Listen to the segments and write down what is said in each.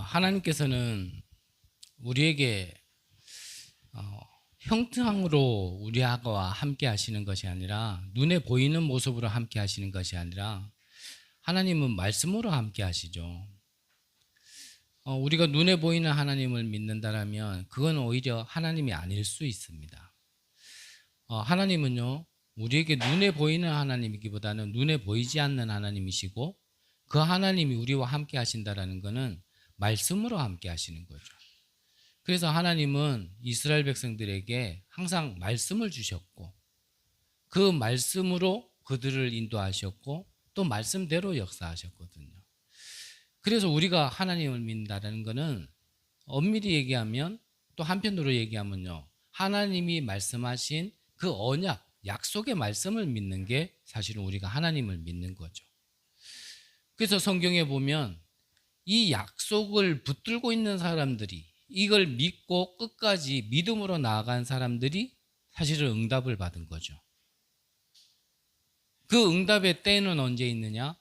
하나님께서는 우리에게 형상으로 우리하고 함께 하시는 것이 아니라, 눈에 보이는 모습으로 함께 하시는 것이 아니라, 하나님은 말씀으로 함께 하시죠. 우리가 눈에 보이는 하나님을 믿는다라면 그건 오히려 하나님이 아닐 수 있습니다. 하나님은요, 우리에게 눈에 보이는 하나님이기보다는 눈에 보이지 않는 하나님이시고, 그 하나님이 우리와 함께 하신다라는 것은 말씀으로 함께 하시는 거죠. 그래서 하나님은 이스라엘 백성들에게 항상 말씀을 주셨고, 그 말씀으로 그들을 인도하셨고, 또 말씀대로 역사하셨거든요. 그래서 우리가 하나님을 믿는다는 것은 엄밀히 얘기하면, 또 한편으로 얘기하면요, 하나님이 말씀하신 그 언약, 약속의 말씀을 믿는 게 사실은 우리가 하나님을 믿는 거죠. 그래서 성경에 보면 이 약속을 붙들고 있는 사람들이, 이걸 믿고 끝까지 믿음으로 나아간 사람들이 사실은 응답을 받은 거죠. 그 응답의 때는 언제 있느냐?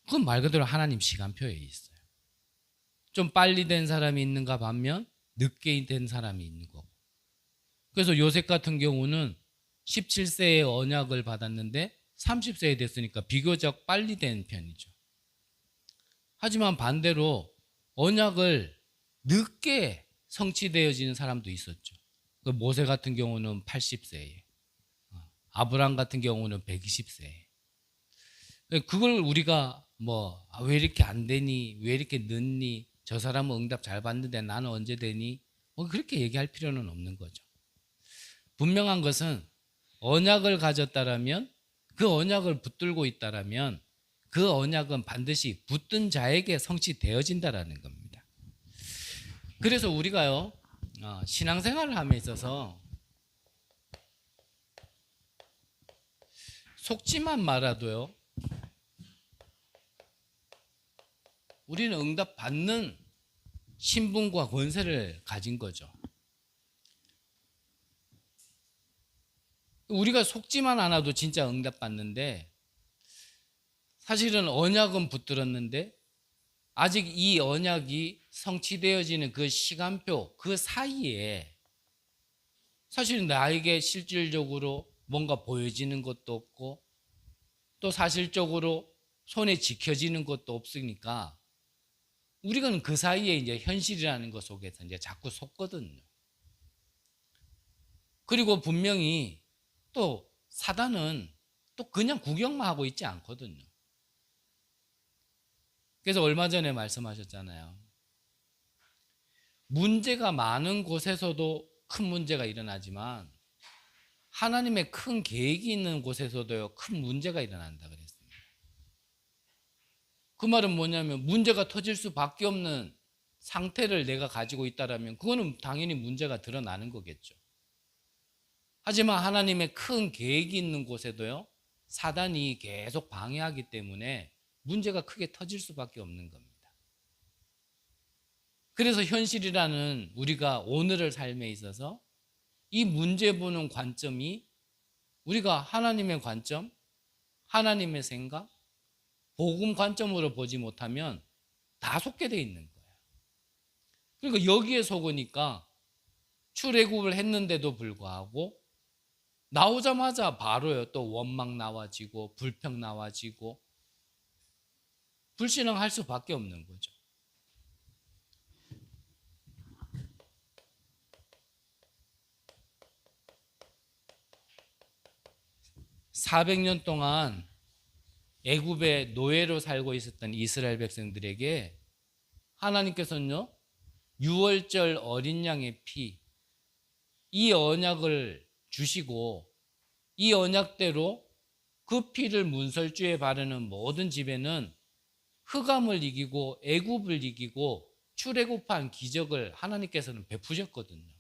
그건 말 그대로 하나님 시간표에 있어요. 좀 빨리 된 사람이 있는가 반면 늦게 된 사람이 있는 거고. 그래서 요셉 같은 경우는 17세에 언약을 받았는데 30세에 됐으니까 비교적 빨리 된 편이죠. 하지만 반대로 언약을 늦게 성취되어지는 사람도 있었죠. 모세 같은 경우는 80세에, 아브람 같은 경우는 120세에. 그걸 우리가 왜 이렇게 안 되니, 왜 이렇게 늦니, 저 사람은 응답 잘 받는데 나는 언제 되니, 그렇게 얘기할 필요는 없는 거죠. 분명한 것은 언약을 가졌다라면, 그 언약을 붙들고 있다라면 그 언약은 반드시 붙든 자에게 성취되어진다라는 겁니다. 그래서 우리가요, 신앙생활을 함에 있어서 속지만 말아도요, 우리는 응답 받는 신분과 권세를 가진 거죠. 우리가 속지만 않아도 진짜 응답 받는데, 사실은 언약은 붙들었는데 아직 이 언약이 성취되어지는 그 시간표, 그 사이에 사실은 나에게 실질적으로 뭔가 보여지는 것도 없고, 또 사실적으로 손에 지켜지는 것도 없으니까 우리가 그 사이에 이제 현실이라는 것 속에서 이제 자꾸 속거든요. 그리고 분명히 또 사단은 또 그냥 구경만 하고 있지 않거든요. 그래서 얼마 전에 말씀하셨잖아요. 문제가 많은 곳에서도 큰 문제가 일어나지만 하나님의 큰 계획이 있는 곳에서도요, 큰 문제가 일어난다 그랬습니다. 그 말은 뭐냐면, 문제가 터질 수밖에 없는 상태를 내가 가지고 있다라면 그거는 당연히 문제가 드러나는 거겠죠. 하지만 하나님의 큰 계획이 있는 곳에도요, 사단이 계속 방해하기 때문에 문제가 크게 터질 수밖에 없는 겁니다. 그래서 현실이라는 우리가 오늘의 삶에 있어서 이 문제 보는 관점이 우리가 하나님의 관점, 하나님의 생각, 복음 관점으로 보지 못하면 다 속게 돼 있는 거예요. 그러니까 여기에 속으니까 출애굽을 했는데도 불구하고 나오자마자 바로요, 또 원망 나와지고 불평 나와지고 불신앙할 수밖에 없는 거죠. (400년) 동안 애굽의 노예로 살고 있었던 이스라엘 백성들에게 하나님께서는요, 유월절 어린 양의 피, 이 언약을 주시고, 이 언약대로 그 피를 문설주에 바르는 모든 집에는 흑암을 이기고 애굽을 이기고 출애굽한 기적을 하나님께서는 베푸셨거든요.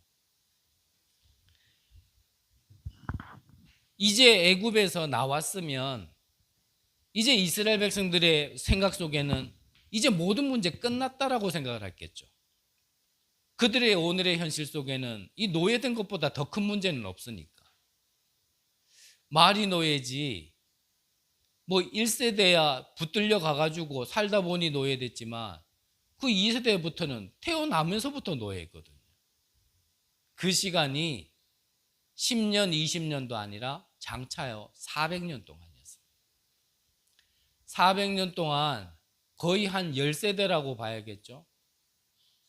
이제 애굽에서 나왔으면 이제 이스라엘 백성들의 생각 속에는 이제 모든 문제 끝났다라고 생각을 했겠죠. 그들의 오늘의 현실 속에는 이 노예된 것보다 더 큰 문제는 없으니까. 말이 노예지 1세대야 붙들려 가가지고 살다 보니 노예됐지만, 그 2세대부터는 태어나면서부터 노예거든요. 그 시간이 10년, 20년도 아니라 장차요 400년 동안이었어요. 400년 동안 거의 한 10세대라고 봐야겠죠.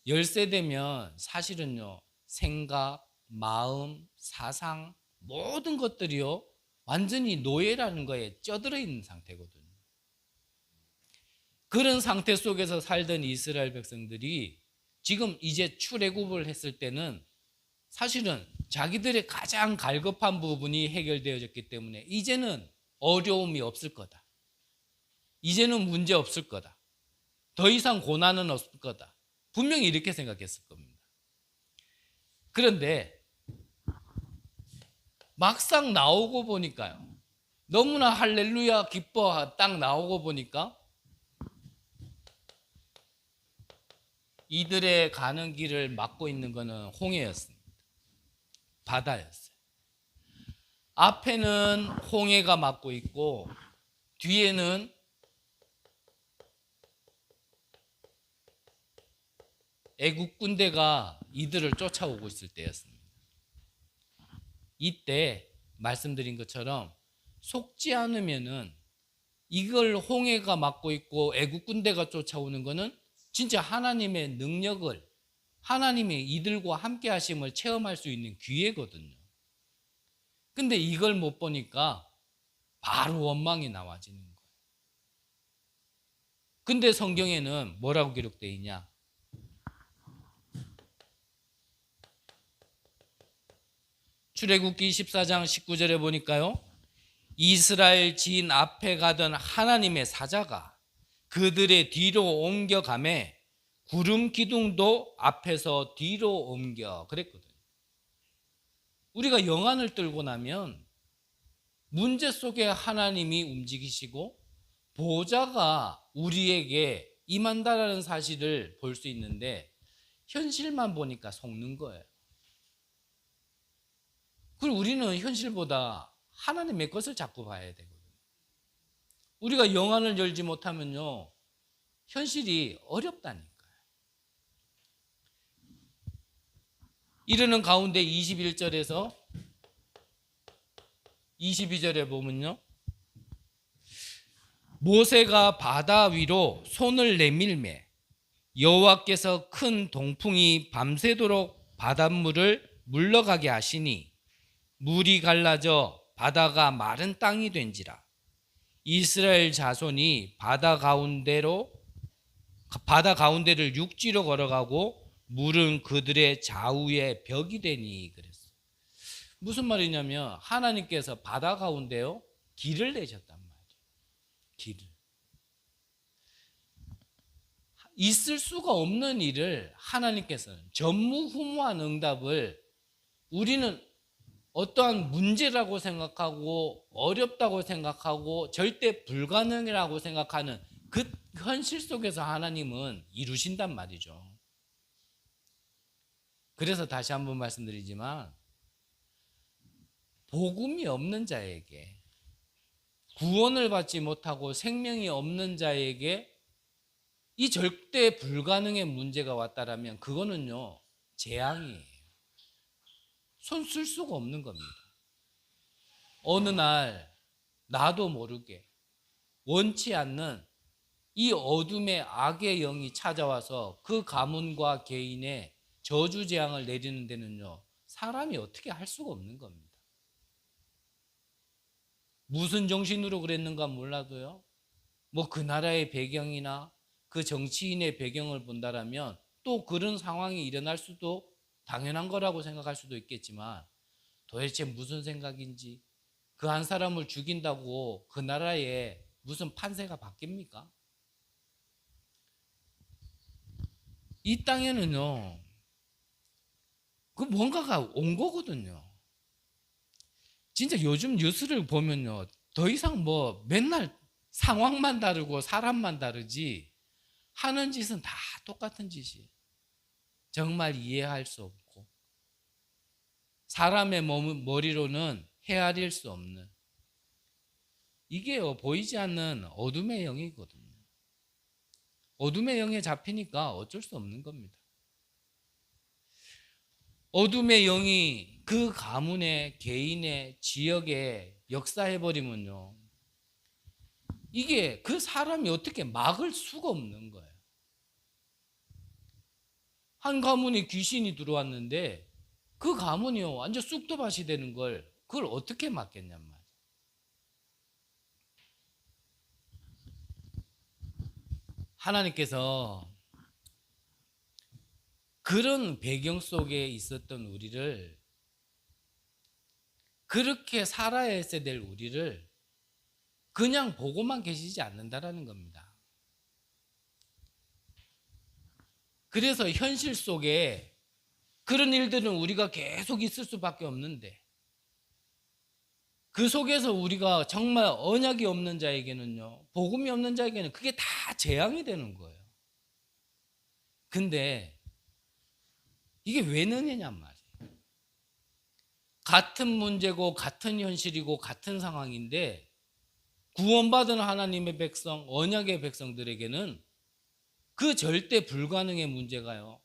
10세대면 사실은요 생각, 마음, 사상 모든 것들이요 완전히 노예라는 거에 쪄들어 있는 상태거든요. 그런 상태 속에서 살던 이스라엘 백성들이 지금 이제 출애굽을 했을 때는 사실은 자기들의 가장 갈급한 부분이 해결되어졌기 때문에 이제는 어려움이 없을 거다. 이제는 문제 없을 거다. 더 이상 고난은 없을 거다. 분명히 이렇게 생각했을 겁니다. 그런데 막상 나오고 보니까요. 너무나 할렐루야 기뻐 딱 나오고 보니까 이들의 가는 길을 막고 있는 것은 홍해였습니다. 바다였어요. 앞에는 홍해가 막고 있고 뒤에는 애국 군대가 이들을 쫓아오고 있을 때였습니다. 이때 말씀드린 것처럼 속지 않으면은 이걸 홍해가 막고 있고 애국 군대가 쫓아오는 것은 진짜 하나님의 능력을 하나님이 이들과 함께 하심을 체험할 수 있는 기회거든요. 근데 이걸 못 보니까 바로 원망이 나와지는 거예요. 근데 성경에는 뭐라고 기록되어 있냐? 출애굽기 14장 19절에 보니까요. 이스라엘 지인 앞에 가던 하나님의 사자가 그들의 뒤로 옮겨가매 구름 기둥도 앞에서 뒤로 옮겨 그랬거든요. 우리가 영안을 들고 나면 문제 속에 하나님이 움직이시고 보좌가 우리에게 임한다라는 사실을 볼 수 있는데 현실만 보니까 속는 거예요. 그리고 우리는 현실보다 하나님의 것을 자꾸 봐야 되거든요. 우리가 영안을 열지 못하면요 현실이 어렵다니까요. 이르는 가운데 21절에서 22절에 보면요 모세가 바다 위로 손을 내밀매 여호와께서 큰 동풍이 밤새도록 바닷물을 물러가게 하시니 물이 갈라져 바다가 마른 땅이 된지라. 이스라엘 자손이 바다 가운데를 육지로 걸어가고 물은 그들의 좌우에 벽이 되니 그랬어요. 무슨 말이냐면 하나님께서 바다 가운데요 길을 내셨단 말이에요. 길을. 있을 수가 없는 일을 하나님께서는 전무후무한 응답을 우리는 어떠한 문제라고 생각하고 어렵다고 생각하고 절대 불가능이라고 생각하는 그 현실 속에서 하나님은 이루신단 말이죠. 그래서 다시 한번 말씀드리지만 복음이 없는 자에게 구원을 받지 못하고 생명이 없는 자에게 이 절대 불가능의 문제가 왔다라면 그거는요 재앙이에요. 손 쓸 수가 없는 겁니다. 어느 날 나도 모르게 원치 않는 이 어둠의 악의 영이 찾아와서 그 가문과 개인의 저주재앙을 내리는 데는요 사람이 어떻게 할 수가 없는 겁니다. 무슨 정신으로 그랬는가 몰라도요 뭐 그 나라의 배경이나 그 정치인의 배경을 본다라면 또 그런 상황이 일어날 수도 당연한 거라고 생각할 수도 있겠지만 도대체 무슨 생각인지 그 한 사람을 죽인다고 그 나라에 무슨 판세가 바뀝니까? 이 땅에는요 그 뭔가가 온 거거든요. 진짜 요즘 뉴스를 보면요 더 이상 뭐 맨날 상황만 다르고 사람만 다르지 하는 짓은 다 똑같은 짓이에요. 정말 이해할 수 없고 사람의 머리로는 헤아릴 수 없는 이게요 보이지 않는 어둠의 영이거든요. 어둠의 영에 잡히니까 어쩔 수 없는 겁니다. 어둠의 영이 그 가문의 개인의 지역에 역사해버리면요, 이게 그 사람이 어떻게 막을 수가 없는 거예요. 한 가문에 귀신이 들어왔는데 그 가문이요 완전 쑥도밭이 되는 걸 그걸 어떻게 막겠냔 말이에요. 하나님께서 그런 배경 속에 있었던 우리를, 그렇게 살아야 했어야 될 우리를 그냥 보고만 계시지 않는다라는 겁니다. 그래서 현실 속에 그런 일들은 우리가 계속 있을 수밖에 없는데, 그 속에서 우리가 정말 언약이 없는 자에게는요, 복음이 없는 자에게는 그게 다 재앙이 되는 거예요. 근데 이게 왜 느냐냔 말이에요. 같은 문제고 같은 현실이고 같은 상황인데 구원받은 하나님의 백성, 언약의 백성들에게는 그 절대 불가능의 문제가요,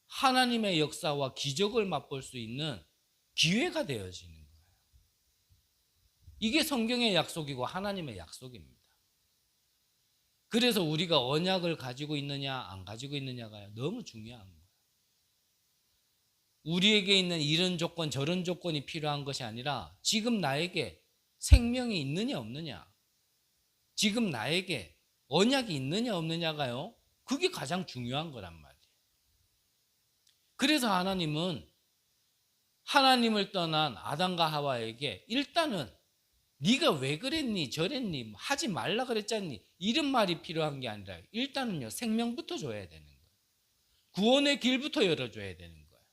하나님의 역사와 기적을 맛볼 수 있는 기회가 되어지는 거예요. 이게 성경의 약속이고 하나님의 약속입니다. 그래서 우리가 언약을 가지고 있느냐 안 가지고 있느냐가 너무 중요한 거예요. 우리에게 있는 이런 조건 저런 조건이 필요한 것이 아니라 지금 나에게 생명이 있느냐 없느냐, 지금 나에게 언약이 있느냐 없느냐가요, 그게 가장 중요한 거란 말이에요. 그래서 하나님은 하나님을 떠난 아담과 하와에게 일단은 네가 왜 그랬니 저랬니 하지 말라 그랬잖니 이런 말이 필요한 게 아니라 일단은요 생명부터 줘야 되는 거예요. 구원의 길부터 열어줘야 되는 거예요.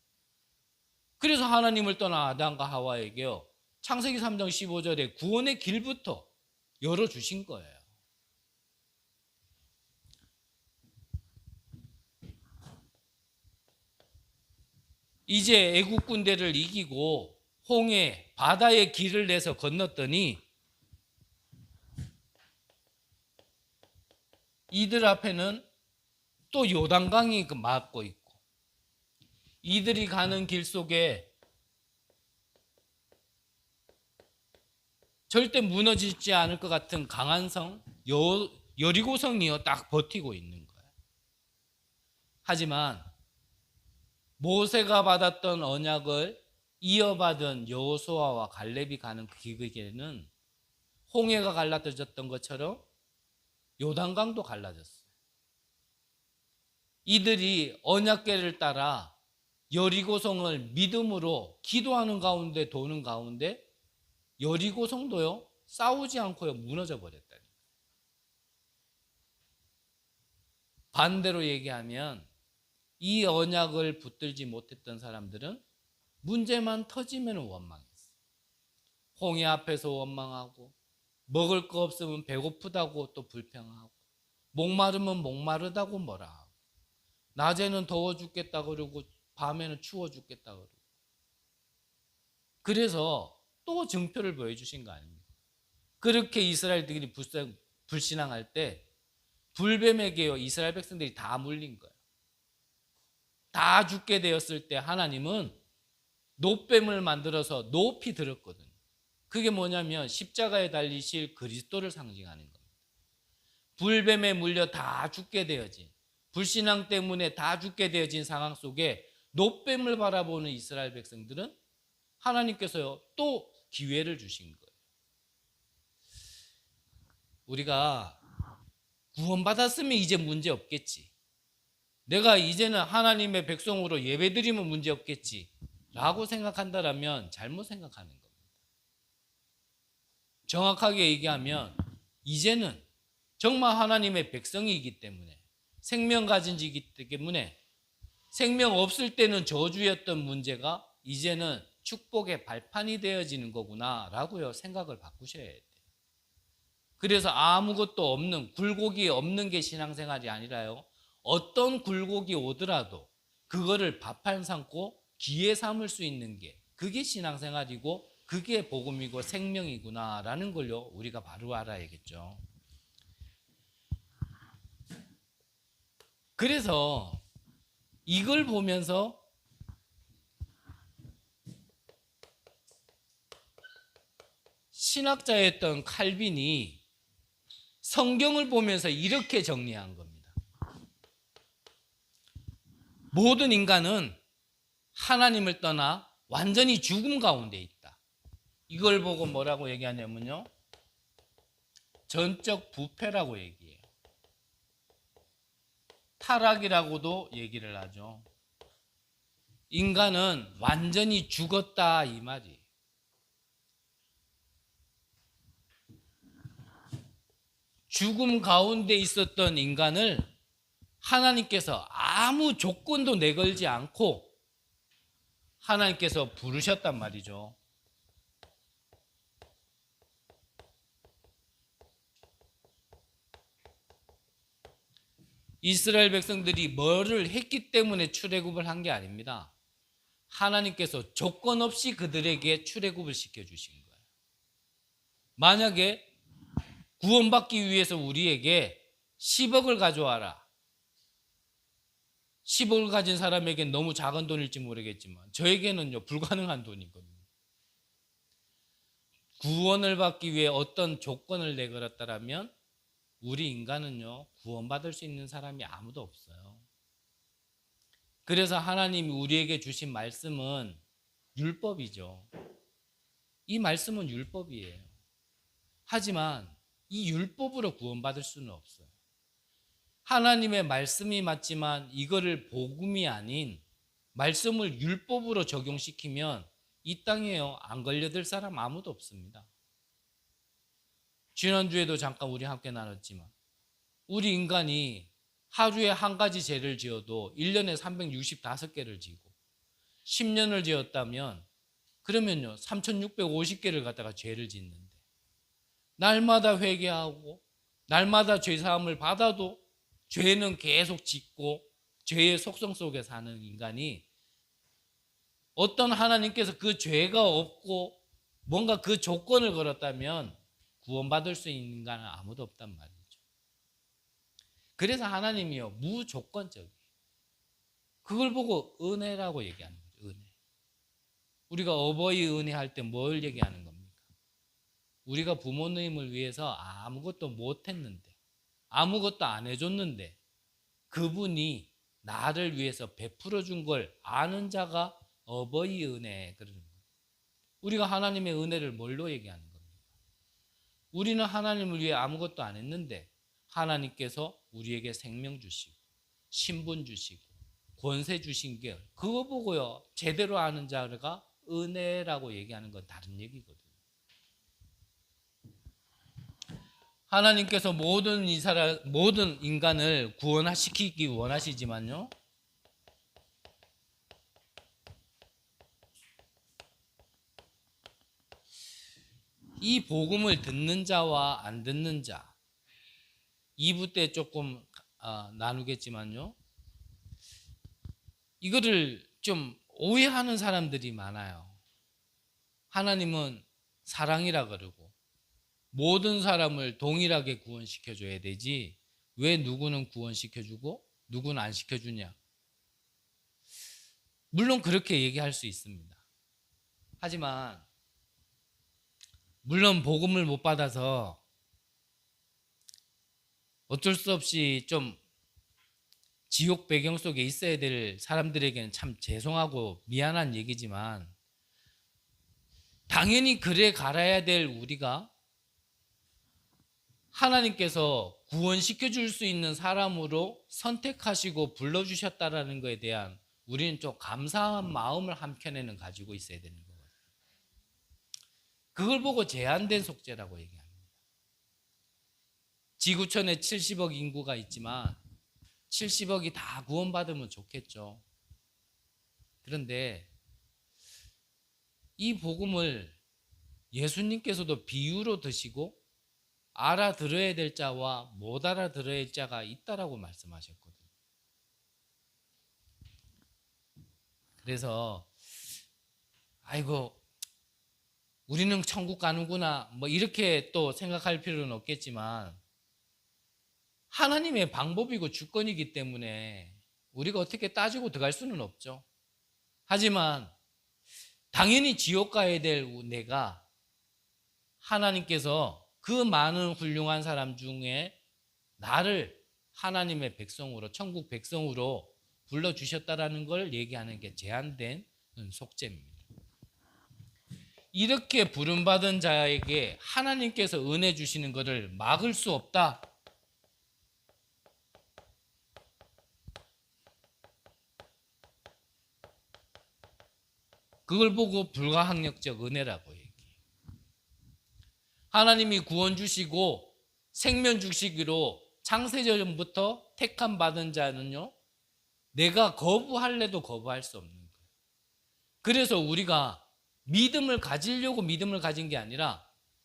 그래서 하나님을 떠난 아담과 하와에게요 창세기 3장 15절에 구원의 길부터 열어주신 거예요. 이제 애국 군대를 이기고 홍해 바다의 길을 내서 건넜더니 이들 앞에는 또 요단강이 막고 있고, 이들이 가는 길 속에 절대 무너지지 않을 것 같은 강한 성 여리고성이요 딱 버티고 있는 거예요. 하지만 모세가 받았던 언약을 이어받은 여호수아와 갈렙이 가는 그 길에는 홍해가 갈라졌던 것처럼 요단강도 갈라졌어요. 이들이 언약궤를 따라 여리고성을 믿음으로 기도하는 가운데 도는 가운데 여리고성도요 싸우지 않고요 무너져 버렸다니. 반대로 얘기하면 이 언약을 붙들지 못했던 사람들은 문제만 터지면 원망했어요. 홍해 앞에서 원망하고, 먹을 거 없으면 배고프다고 또 불평하고, 목마르면 목마르다고 뭐라 하고, 낮에는 더워 죽겠다 그러고 밤에는 추워 죽겠다 그러고. 그래서 또 증표를 보여주신 거 아닙니까? 그렇게 이스라엘들이 불신앙할 때 불뱀에게요 이스라엘 백성들이 다 물린 거예요. 다 죽게 되었을 때 하나님은 노뱀을 만들어서 높이 들었거든요. 그게 뭐냐면 십자가에 달리실 그리스도를 상징하는 겁니다. 불뱀에 물려 다 죽게 되어진, 불신앙 때문에 다 죽게 되어진 상황 속에 노뱀을 바라보는 이스라엘 백성들은 하나님께서요 또 기회를 주신 거예요. 우리가 구원받았으면 이제 문제 없겠지, 내가 이제는 하나님의 백성으로 예배드리면 문제 없겠지 라고 생각한다면 잘못 생각하는 겁니다. 정확하게 얘기하면 이제는 정말 하나님의 백성이기 때문에, 생명 가진 지기 때문에, 생명 없을 때는 저주였던 문제가 이제는 축복의 발판이 되어지는 거구나 라고요 생각을 바꾸셔야 돼요. 그래서 아무것도 없는, 굴곡이 없는 게 신앙생활이 아니라요 어떤 굴곡이 오더라도 그거를 밥판 삼고 기회 삼을 수 있는 게, 그게 신앙생활이고 그게 복음이고 생명이구나라는 걸요 우리가 바로 알아야겠죠. 그래서 이걸 보면서 신학자였던 칼빈이 성경을 보면서 이렇게 정리한 겁니다. 모든 인간은 하나님을 떠나 완전히 죽음 가운데 있다. 이걸 보고 뭐라고 얘기하냐면요, 전적 부패라고 얘기해요. 타락이라고도 얘기를 하죠. 인간은 완전히 죽었다 이 말이에요. 죽음 가운데 있었던 인간을 하나님께서 아무 조건도 내걸지 않고 하나님께서 부르셨단 말이죠. 이스라엘 백성들이 뭐를 했기 때문에 출애굽을 한 게 아닙니다. 하나님께서 조건 없이 그들에게 출애굽을 시켜주신 거예요. 만약에 구원받기 위해서 우리에게 10억을 가져와라. 10억을 가진 사람에게는 너무 작은 돈일지 모르겠지만 저에게는요 불가능한 돈이거든요. 구원을 받기 위해 어떤 조건을 내걸었다라면 우리 인간은요 구원받을 수 있는 사람이 아무도 없어요. 그래서 하나님이 우리에게 주신 말씀은 율법이죠. 이 말씀은 율법이에요. 하지만 이 율법으로 구원받을 수는 없어요. 하나님의 말씀이 맞지만 이거를 복음이 아닌 말씀을 율법으로 적용시키면 이 땅에요 안 걸려들 사람 아무도 없습니다. 지난주에도 잠깐 우리 함께 나눴지만 우리 인간이 하루에 한 가지 죄를 지어도 1년에 365개를 지고 10년을 지었다면 그러면요 3650개를 갖다가 죄를 짓는데 날마다 회개하고 날마다 죄사함을 받아도 죄는 계속 짓고 죄의 속성 속에 사는 인간이 어떤 하나님께서 그 죄가 없고 뭔가 그 조건을 걸었다면 구원받을 수 있는 인간은 아무도 없단 말이죠. 그래서 하나님이요 무조건적이에요. 그걸 보고 은혜라고 얘기하는 거죠. 은혜. 우리가 어버이 은혜 할 때 뭘 얘기하는 겁니까? 우리가 부모님을 위해서 아무것도 못했는데 아무것도 안 해줬는데 그분이 나를 위해서 베풀어 준 걸 아는 자가 어버이 은혜 그러는 거예요. 우리가 하나님의 은혜를 뭘로 얘기하는 겁니까? 우리는 하나님을 위해 아무것도 안 했는데 하나님께서 우리에게 생명 주시고 신분 주시고 권세 주신 게 그거 보고요 제대로 아는 자가 은혜라고 얘기하는 건 다른 얘기거든요. 하나님께서 모든 인간을 구원시키기 원하시지만요 이 복음을 듣는 자와 안 듣는 자 2부 때 조금 나누겠지만요 이거를 좀 오해하는 사람들이 많아요. 하나님은 사랑이라 그러고 모든 사람을 동일하게 구원시켜줘야 되지 왜 누구는 구원시켜주고 누구는 안 시켜주냐. 물론 그렇게 얘기할 수 있습니다. 하지만 물론 복음을 못 받아서 어쩔 수 없이 좀 지옥 배경 속에 있어야 될 사람들에게는 참 죄송하고 미안한 얘기지만 당연히 그래 갈아야 될 우리가 하나님께서 구원시켜 줄 수 있는 사람으로 선택하시고 불러주셨다라는 것에 대한 우리는 좀 감사한 마음을 한켠에는 가지고 있어야 되는 거거든요. 그걸 보고 제한된 속죄라고 얘기합니다. 지구촌에 70억 인구가 있지만 70억이 다 구원받으면 좋겠죠. 그런데 이 복음을 예수님께서도 비유로 드시고 알아들어야 될 자와 못 알아들어야 할 자가 있다라고 말씀하셨거든요. 그래서 아이고 우리는 천국 가는구나 뭐 이렇게 또 생각할 필요는 없겠지만 하나님의 방법이고 주권이기 때문에 우리가 어떻게 따지고 들어갈 수는 없죠. 하지만 당연히 지옥 가야 될 내가 하나님께서 그 많은 훌륭한 사람 중에 나를 하나님의 백성으로, 천국 백성으로 불러주셨다라는 걸 얘기하는 게 제한된 속죄입니다. 이렇게 부름받은 자에게 하나님께서 은혜 주시는 것을 막을 수 없다. 그걸 보고 불가항력적 은혜라고 얘기해요. 하나님이 구원 주시고 생명 주시기로 창세전부터 택함 받은 자는요, 내가 거부할래도 거부할 수 없는 거예요. 그래서 우리가 믿음을 가지려고 믿음을 가진 게 아니라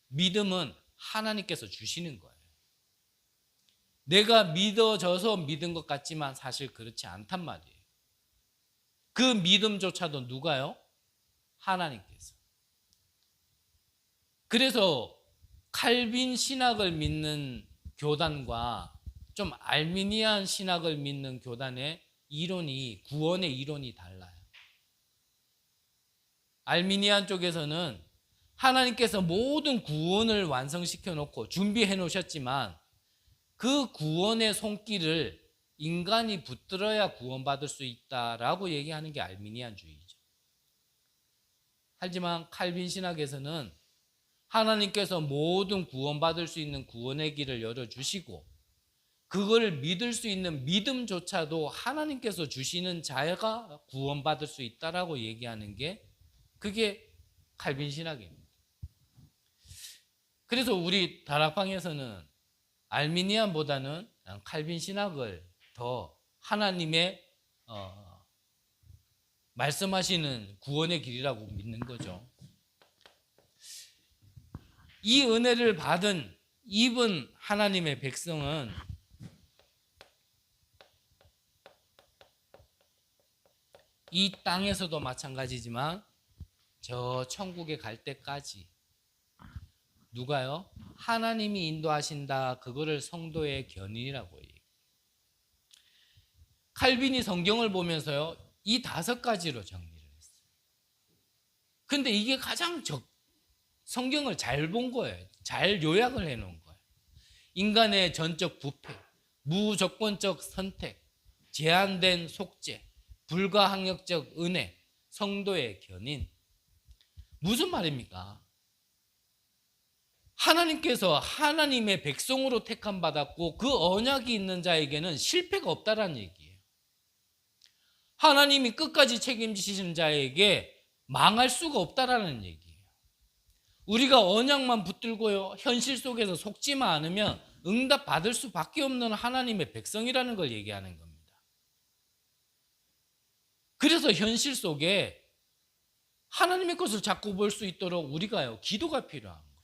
믿음은 하나님께서 주시는 거예요. 내가 믿어져서 믿은 것 같지만 사실 그렇지 않단 말이에요. 그 믿음조차도 누가요? 하나님께서. 그래서 칼빈 신학을 믿는 교단과 좀 알미니안 신학을 믿는 교단의 이론이, 구원의 이론이 달라요. 알미니안 쪽에서는 하나님께서 모든 구원을 완성시켜 놓고 준비해 놓으셨지만 그 구원의 손길을 인간이 붙들어야 구원받을 수 있다라고 얘기하는 게 알미니안주의죠. 하지만 칼빈 신학에서는 하나님께서 모든 구원받을 수 있는 구원의 길을 열어주시고 그걸 믿을 수 있는 믿음조차도 하나님께서 주시는 자가 구원받을 수 있다라고 얘기하는 게, 그게 칼빈 신학입니다. 그래서 우리 다락방에서는 알미니안보다는 칼빈 신학을 더 하나님의 말씀하시는 구원의 길이라고 믿는 거죠. 이 은혜를 입은 하나님의 백성은 이 땅에서도 마찬가지지만 저 천국에 갈 때까지 누가요? 하나님이 인도하신다. 그거를 성도의 견인이라고 해요. 칼빈이 성경을 보면서요, 이 5가지로 정리를 했어요. 근데 이게 가장 성경을 잘 본 거예요. 잘 요약을 해놓은 거예요. 인간의 전적 부패, 무조건적 선택, 제한된 속죄, 불가항력적 은혜, 성도의 견인. 무슨 말입니까? 하나님께서 하나님의 백성으로 택함 받았고 그 언약이 있는 자에게는 실패가 없다라는 얘기예요. 하나님이 끝까지 책임지시는 자에게 망할 수가 없다라는 얘기예요. 우리가 언약만 붙들고요, 현실 속에서 속지만 않으면 응답 받을 수밖에 없는 하나님의 백성이라는 걸 얘기하는 겁니다. 그래서 현실 속에 하나님의 것을 자꾸 볼 수 있도록 우리가요, 기도가 필요한 거예요.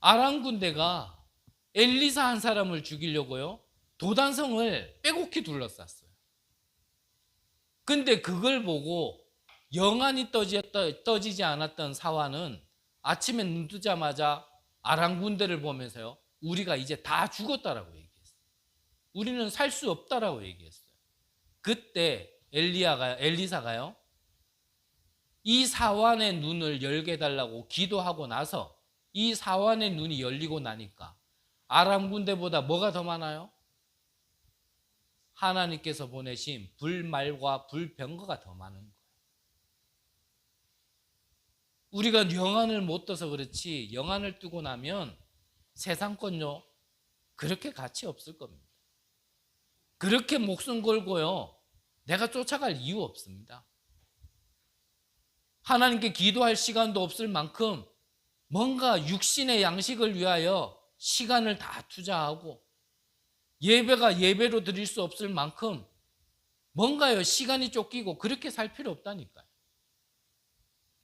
아람 군대가 엘리사 한 사람을 죽이려고요, 도단성을 빼곡히 둘러쌌어요. 근데 그걸 보고 영안이 떠지지 않았던 사환은 아침에 눈 뜨자마자 아람 군대를 보면서요, 우리가 이제 다 죽었다라고 얘기했어요. 우리는 살 수 없다라고 얘기했어요. 그때 엘리사가요, 이 사환의 눈을 열게 해달라고 기도하고 나서 이 사환의 눈이 열리고 나니까 아람 군대보다 뭐가 더 많아요? 하나님께서 보내신 불말과 불병거가 더 많은 거예요. 우리가 영안을 못 떠서 그렇지 영안을 뜨고 나면 세상권요, 그렇게 가치 없을 겁니다. 그렇게 목숨 걸고요, 내가 쫓아갈 이유 없습니다. 하나님께 기도할 시간도 없을 만큼 뭔가 육신의 양식을 위하여 시간을 다 투자하고 예배가 예배로 드릴 수 없을 만큼 뭔가요, 시간이 쫓기고 그렇게 살 필요 없다니까요.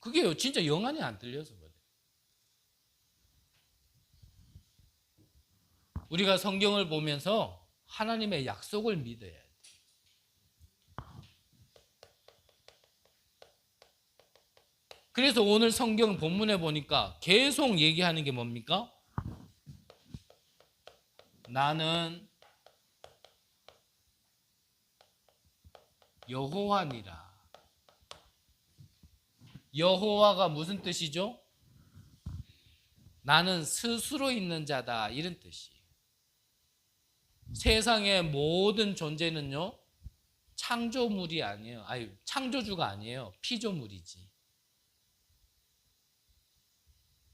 그게요, 진짜 영안이 안 들려서 그래요. 우리가 성경을 보면서 하나님의 약속을 믿어야 돼요. 그래서 오늘 성경 본문에 보니까 계속 얘기하는 게 뭡니까? 나는 여호와니라. 여호와가 무슨 뜻이죠? 나는 스스로 있는 자다, 이런 뜻이에요. 세상의 모든 존재는요, 창조물이 아니에요. 창조주가 아니에요. 피조물이지.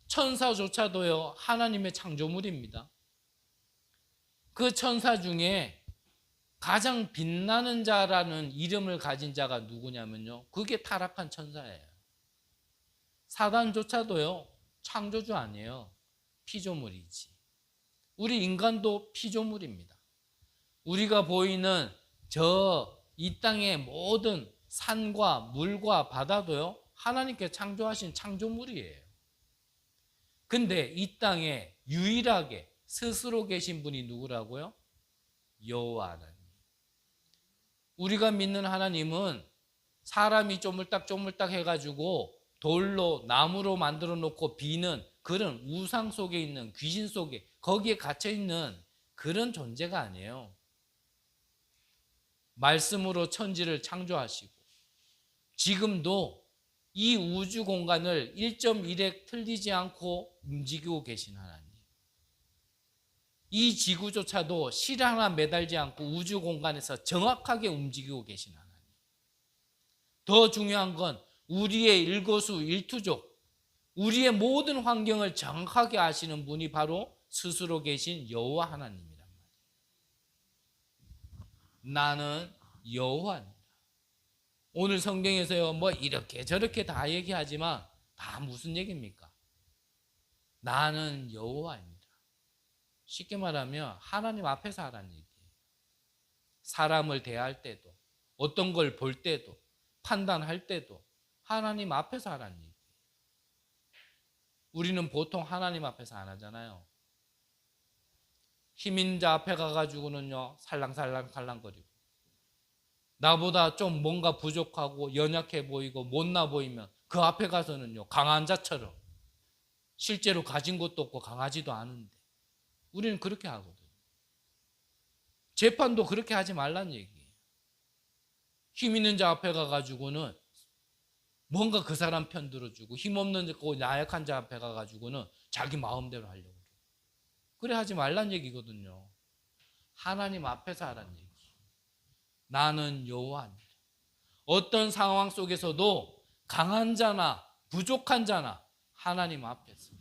천사조차도요, 하나님의 창조물입니다. 그 천사 중에 가장 빛나는 자라는 이름을 가진 자가 누구냐면요, 그게 타락한 천사예요. 사단조차도요, 창조주 아니에요. 피조물이지. 우리 인간도 피조물입니다. 우리가 보이는 이 땅의 모든 산과 물과 바다도요, 하나님께 창조하신 창조물이에요. 근데 이 땅에 유일하게 스스로 계신 분이 누구라고요? 여호와 하나님. 우리가 믿는 하나님은 사람이 쪼물딱쪼물딱 해가지고 돌로 나무로 만들어 놓고 비는 그런 우상 속에 있는, 귀신 속에, 거기에 갇혀 있는 그런 존재가 아니에요. 말씀으로 천지를 창조하시고 지금도 이 우주 공간을 1.1핵 틀리지 않고 움직이고 계신 하나님. 이 지구조차도 실 하나 매달지 않고 우주 공간에서 정확하게 움직이고 계신 하나님. 더 중요한 건 우리의 일거수일투족, 우리의 모든 환경을 정확하게 아시는 분이 바로 스스로 계신 여호와 하나님이란 말이에요. 나는 여호와입니다. 오늘 성경에서요, 뭐 이렇게 저렇게 다 얘기하지만 다 무슨 얘기입니까? 나는 여호와입니다. 쉽게 말하면 하나님 앞에서 하라는 얘기예요. 사람을 대할 때도, 어떤 걸 볼 때도, 판단할 때도 하나님 앞에서 하라는 얘기예요. 우리는 보통 하나님 앞에서 안 하잖아요. 힘 있는 자 앞에 가가지고는요, 살랑살랑거리고, 나보다 좀 뭔가 부족하고 연약해 보이고 못나 보이면 그 앞에 가서는요, 강한 자처럼, 실제로 가진 것도 없고 강하지도 않은데 우리는 그렇게 하거든요. 재판도 그렇게 하지 말란 얘기예요. 힘 있는 자 앞에 가가지고는 뭔가 그 사람 편 들어주고, 힘없는 나약한 자 앞에 가가지고는 자기 마음대로 하려고 그래요. 그래 하지 말란 얘기거든요. 하나님 앞에서 하란 얘기. 나는 여호와입니다. 어떤 상황 속에서도 강한 자나 부족한 자나 하나님 앞에서,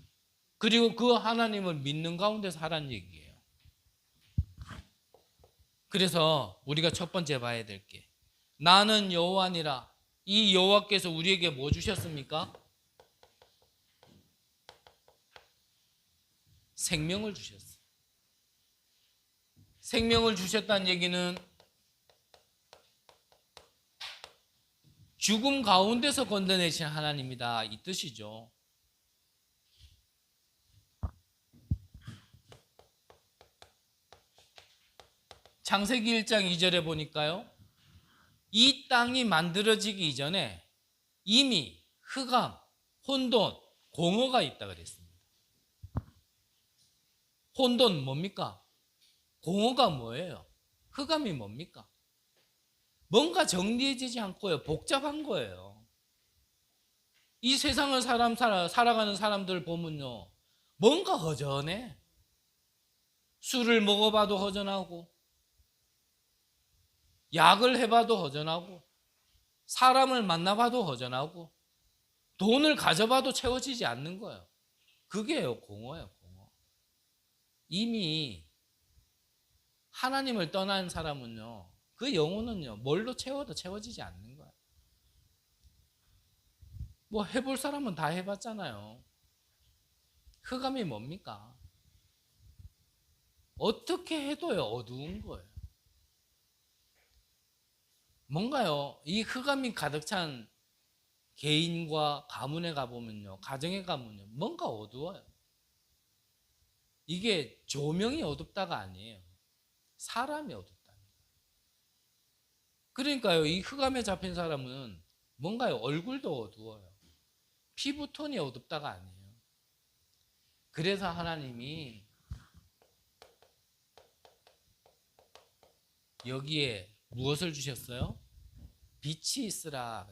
그리고 그 하나님을 믿는 가운데서 하란 얘기예요. 그래서 우리가 첫 번째 봐야 될 게, 나는 여호와니라. 이 여호와께서 우리에게 뭐 주셨습니까? 생명을 주셨어요. 생명을 주셨다는 얘기는 죽음 가운데서 건져내신 하나님이다, 이 뜻이죠. 창세기 1장 2절에 보니까요, 이 땅이 만들어지기 이전에 이미 흑암, 혼돈, 공허가 있다 그랬습니다. 혼돈 뭡니까? 공허가 뭐예요? 흑암이 뭡니까? 뭔가 정리해지지 않고요, 복잡한 거예요. 이 세상을 살아가는 사람들 보면요, 뭔가 허전해. 술을 먹어봐도 허전하고, 약을 해봐도 허전하고, 사람을 만나봐도 허전하고, 돈을 가져봐도 채워지지 않는 거예요. 그게요, 공허예요, 공허. 이미 하나님을 떠난 사람은요, 그 영혼은요, 뭘로 채워도 채워지지 않는 거예요. 뭐 해볼 사람은 다 해봤잖아요. 흑암이 뭡니까? 어떻게 해도요, 어두운 거예요. 뭔가요, 이 흑암이 가득 찬 개인과 가문에 가보면요, 가정에 가면요, 뭔가 어두워요. 이게 조명이 어둡다가 아니에요. 사람이 어둡다. 그러니까요, 이 흑암에 잡힌 사람은 뭔가요, 얼굴도 어두워요. 피부톤이 어둡다가 아니에요. 그래서 하나님이 여기에 무엇을 주셨어요? 빛이 있으라.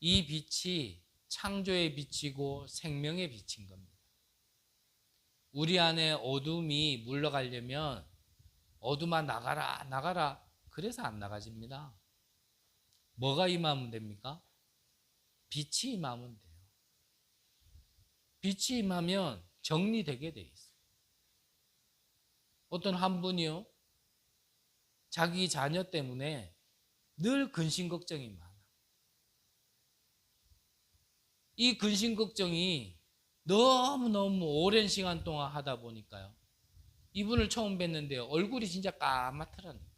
이 빛이 창조의 빛이고 생명의 빛인 겁니다. 우리 안에 어둠이 물러가려면 어둠아 나가라 나가라 그래서 안 나가집니다. 뭐가 임하면 됩니까? 빛이 임하면 돼요. 빛이 임하면 정리되게 돼 있어요. 어떤 한 분이요, 자기 자녀 때문에 늘 근심 걱정이 많아. 이 근심 걱정이 너무너무 오랜 시간 동안 하다 보니까요, 이분을 처음 뵀는데 얼굴이 진짜 까맣더라는 거예요.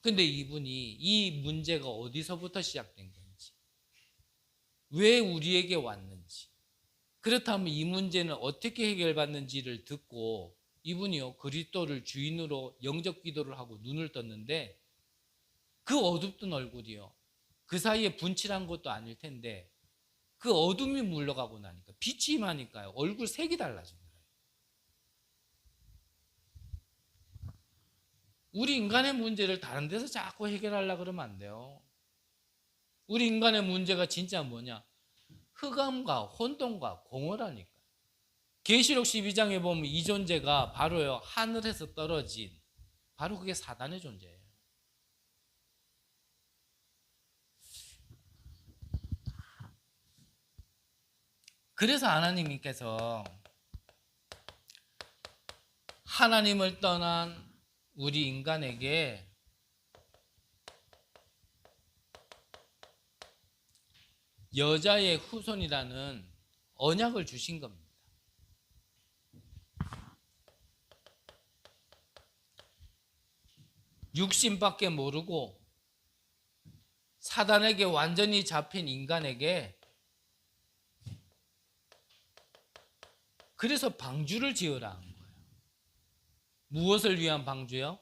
근데 이분이 이 문제가 어디서부터 시작된 건지, 왜 우리에게 왔는지, 그렇다면 이 문제는 어떻게 해결받는지를 듣고 이분이요, 그리스도를 주인으로 영접 기도를 하고 눈을 떴는데 그 어둡던 얼굴이요, 그 사이에 분칠한 것도 아닐 텐데 그 어둠이 물러가고 나니까 빛이 임하니까요, 얼굴 색이 달라진 거예요. 우리 인간의 문제를 다른 데서 자꾸 해결하려고 그러면 안 돼요. 우리 인간의 문제가 진짜 뭐냐? 흑암과 혼돈과 공허라니까. 계시록 12장에 보면 이 존재가 바로요, 하늘에서 떨어진, 바로 그게 사단의 존재예요. 그래서 하나님께서 하나님을 떠난 우리 인간에게 여자의 후손이라는 언약을 주신 겁니다. 육신밖에 모르고 사단에게 완전히 잡힌 인간에게 그래서 방주를 지으라 한 거예요. 무엇을 위한 방주요?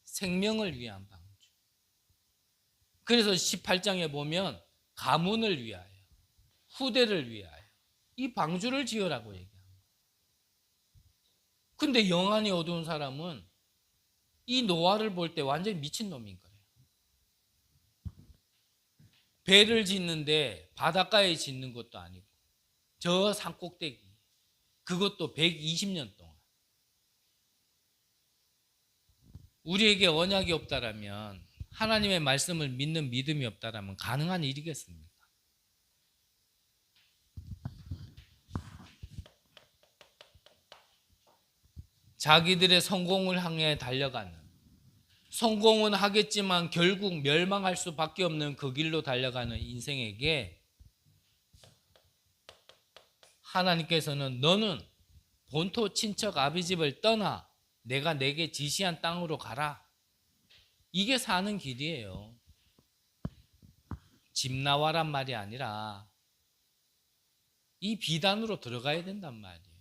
생명을 위한 방주. 그래서 18장에 보면 가문을 위하여, 후대를 위하여 이 방주를 지으라고 얘기합니다. 근데 영안이 어두운 사람은 이 노아를 볼 때 완전히 미친놈인 거예요. 배를 짓는데 바닷가에 짓는 것도 아니고 저 산꼭대기, 그것도 120년 동안. 우리에게 언약이 없다라면, 하나님의 말씀을 믿는 믿음이 없다라면 가능한 일이겠습니까? 자기들의 성공을 향해 달려가는, 성공은 하겠지만 결국 멸망할 수밖에 없는 그 길로 달려가는 인생에게 하나님께서는 너는 본토 친척 아비집을 떠나 내가 내게 지시한 땅으로 가라. 이게 사는 길이에요. 집 나와란 말이 아니라 이 비단으로 들어가야 된단 말이에요.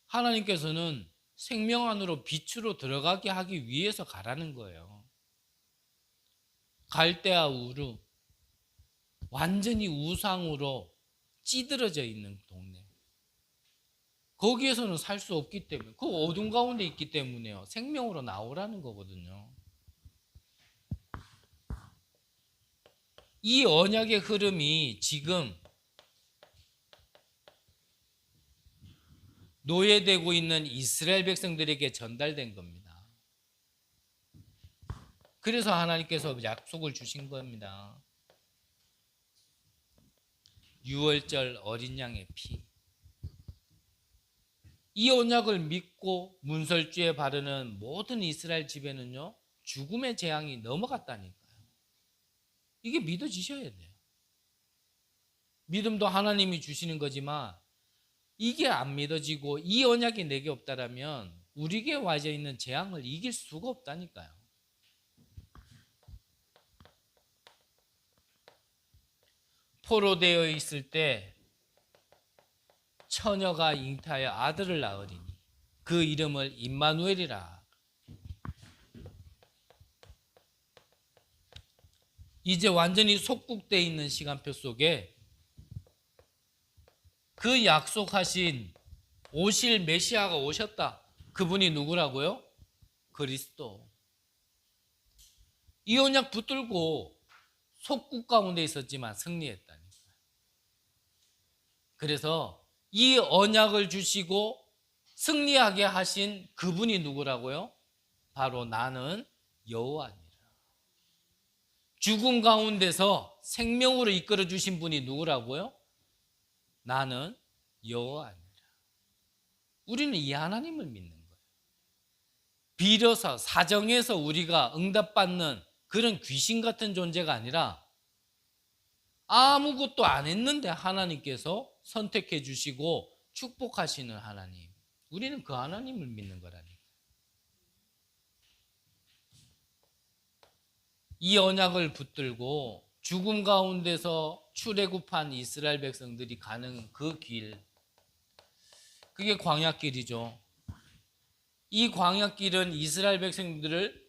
하나님께서는 생명 안으로 빛으로 들어가게 하기 위해서 가라는 거예요. 갈대아 우르, 완전히 우상으로 찌들어져 있는 동네. 거기에서는 살 수 없기 때문에, 그 어둠 가운데 있기 때문에요, 생명으로 나오라는 거거든요. 이 언약의 흐름이 지금 노예되고 있는 이스라엘 백성들에게 전달된 겁니다. 그래서 하나님께서 약속을 주신 겁니다. 유월절 어린 양의 피. 이 언약을 믿고 문설주에 바르는 모든 이스라엘 집에는요, 죽음의 재앙이 넘어갔다니까요. 이게 믿어지셔야 돼요. 믿음도 하나님이 주시는 거지만 이게 안 믿어지고 이 언약이 내게 없다라면 우리에게 와져 있는 재앙을 이길 수가 없다니까요. 포로되어 있을 때 처녀가 잉타하여 아들을 낳으리니 그 이름을 임마누엘이라. 이제 완전히 속국되어 있는 시간표 속에 그 약속하신 오실 메시아가 오셨다. 그분이 누구라고요? 그리스도. 이 언약 붙들고 속국 가운데 있었지만 승리했다니까요. 그래서 이 언약을 주시고 승리하게 하신 그분이 누구라고요? 바로 나는 여호와니라. 죽음 가운데서 생명으로 이끌어 주신 분이 누구라고요? 나는 여호와니라. 우리는 이 하나님을 믿는 거예요. 빌어서 사정해서 우리가 응답받는 그런 귀신 같은 존재가 아니라 아무것도 안 했는데 하나님께서 선택해 주시고 축복하시는 하나님. 우리는 그 하나님을 믿는 거라니까. 이 언약을 붙들고 죽음 가운데서 출애굽한 이스라엘 백성들이 가는 그 길, 그게 광야길이죠. 이 광야길은 이스라엘 백성들을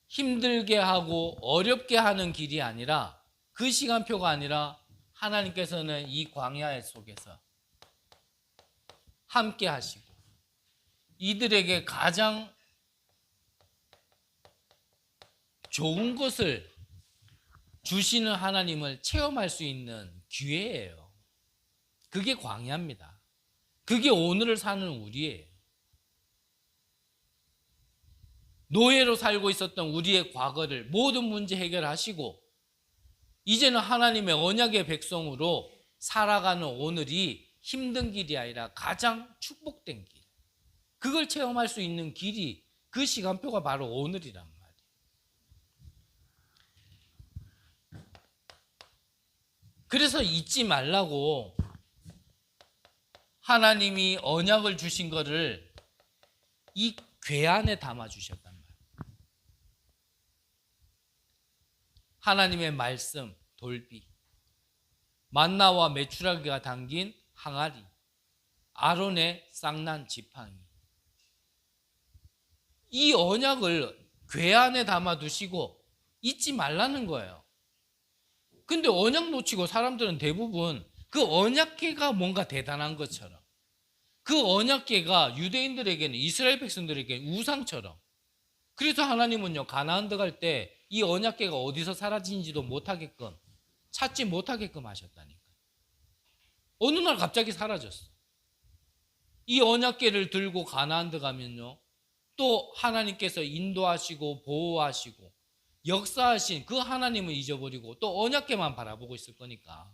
힘들게 하고 어렵게 하는 길이 아니라, 그 시간표가 아니라 하나님께서는 이 광야 속에서 함께 하시고 이들에게 가장 좋은 것을 주시는 하나님을 체험할 수 있는 기회예요. 그게 광야입니다. 그게 오늘을 사는 우리예요. 노예로 살고 있었던 우리의 과거를 모든 문제 해결하시고 이제는 하나님의 언약의 백성으로 살아가는 오늘이 힘든 길이 아니라 가장 축복된 길, 그걸 체험할 수 있는 길이, 그 시간표가 바로 오늘이란 말이에요. 그래서 잊지 말라고 하나님이 언약을 주신 거를 이 궤 안에 담아 주셨단 말이에요. 하나님의 말씀, 돌비, 만나와 메추라기가 담긴 항아리, 아론의 쌍난 지팡이, 이 언약을 궤 안에 담아 두시고 잊지 말라는 거예요. 근데 언약 놓치고 사람들은 대부분 그 언약궤가 뭔가 대단한 것처럼, 그 언약궤가 유대인들에게는, 이스라엘 백성들에게는 우상처럼, 그래서 하나님은요 가나안 들어갈 때 이 언약궤가 어디서 사라진지도 못하게끔, 찾지 못하게끔 하셨다니까. 어느 날 갑자기 사라졌어. 이 언약궤를 들고 가나안 들어가면요 또 하나님께서 인도하시고 보호하시고 역사하신 그 하나님을 잊어버리고 또 언약궤만 바라보고 있을 거니까.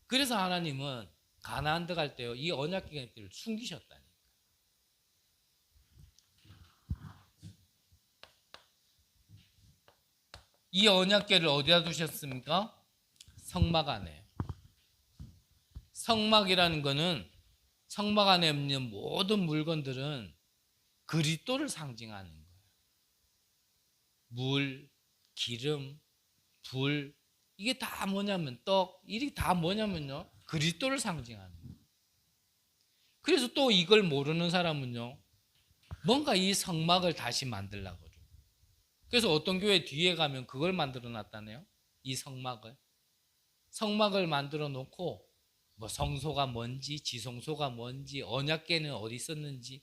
그래서 하나님은 가나안 들어갈 때요 이 언약궤를 숨기셨다니까. 이 언약궤를 어디다 두셨습니까? 성막 안에. 성막이라는 거는, 성막 안에 있는 모든 물건들은 그리스도를 상징하는 거예요. 물, 기름, 불, 이게 다 뭐냐면, 떡, 이게 다 뭐냐면요 그리스도를 상징하는 거예요. 그래서 또 이걸 모르는 사람은요 뭔가 이 성막을 다시 만들려고 그래요. 그래서 어떤 교회 뒤에 가면 그걸 만들어 놨다네요. 이 성막을 만들어 놓고 뭐 성소가 뭔지, 지성소가 뭔지, 언약궤는 어디 있었는지,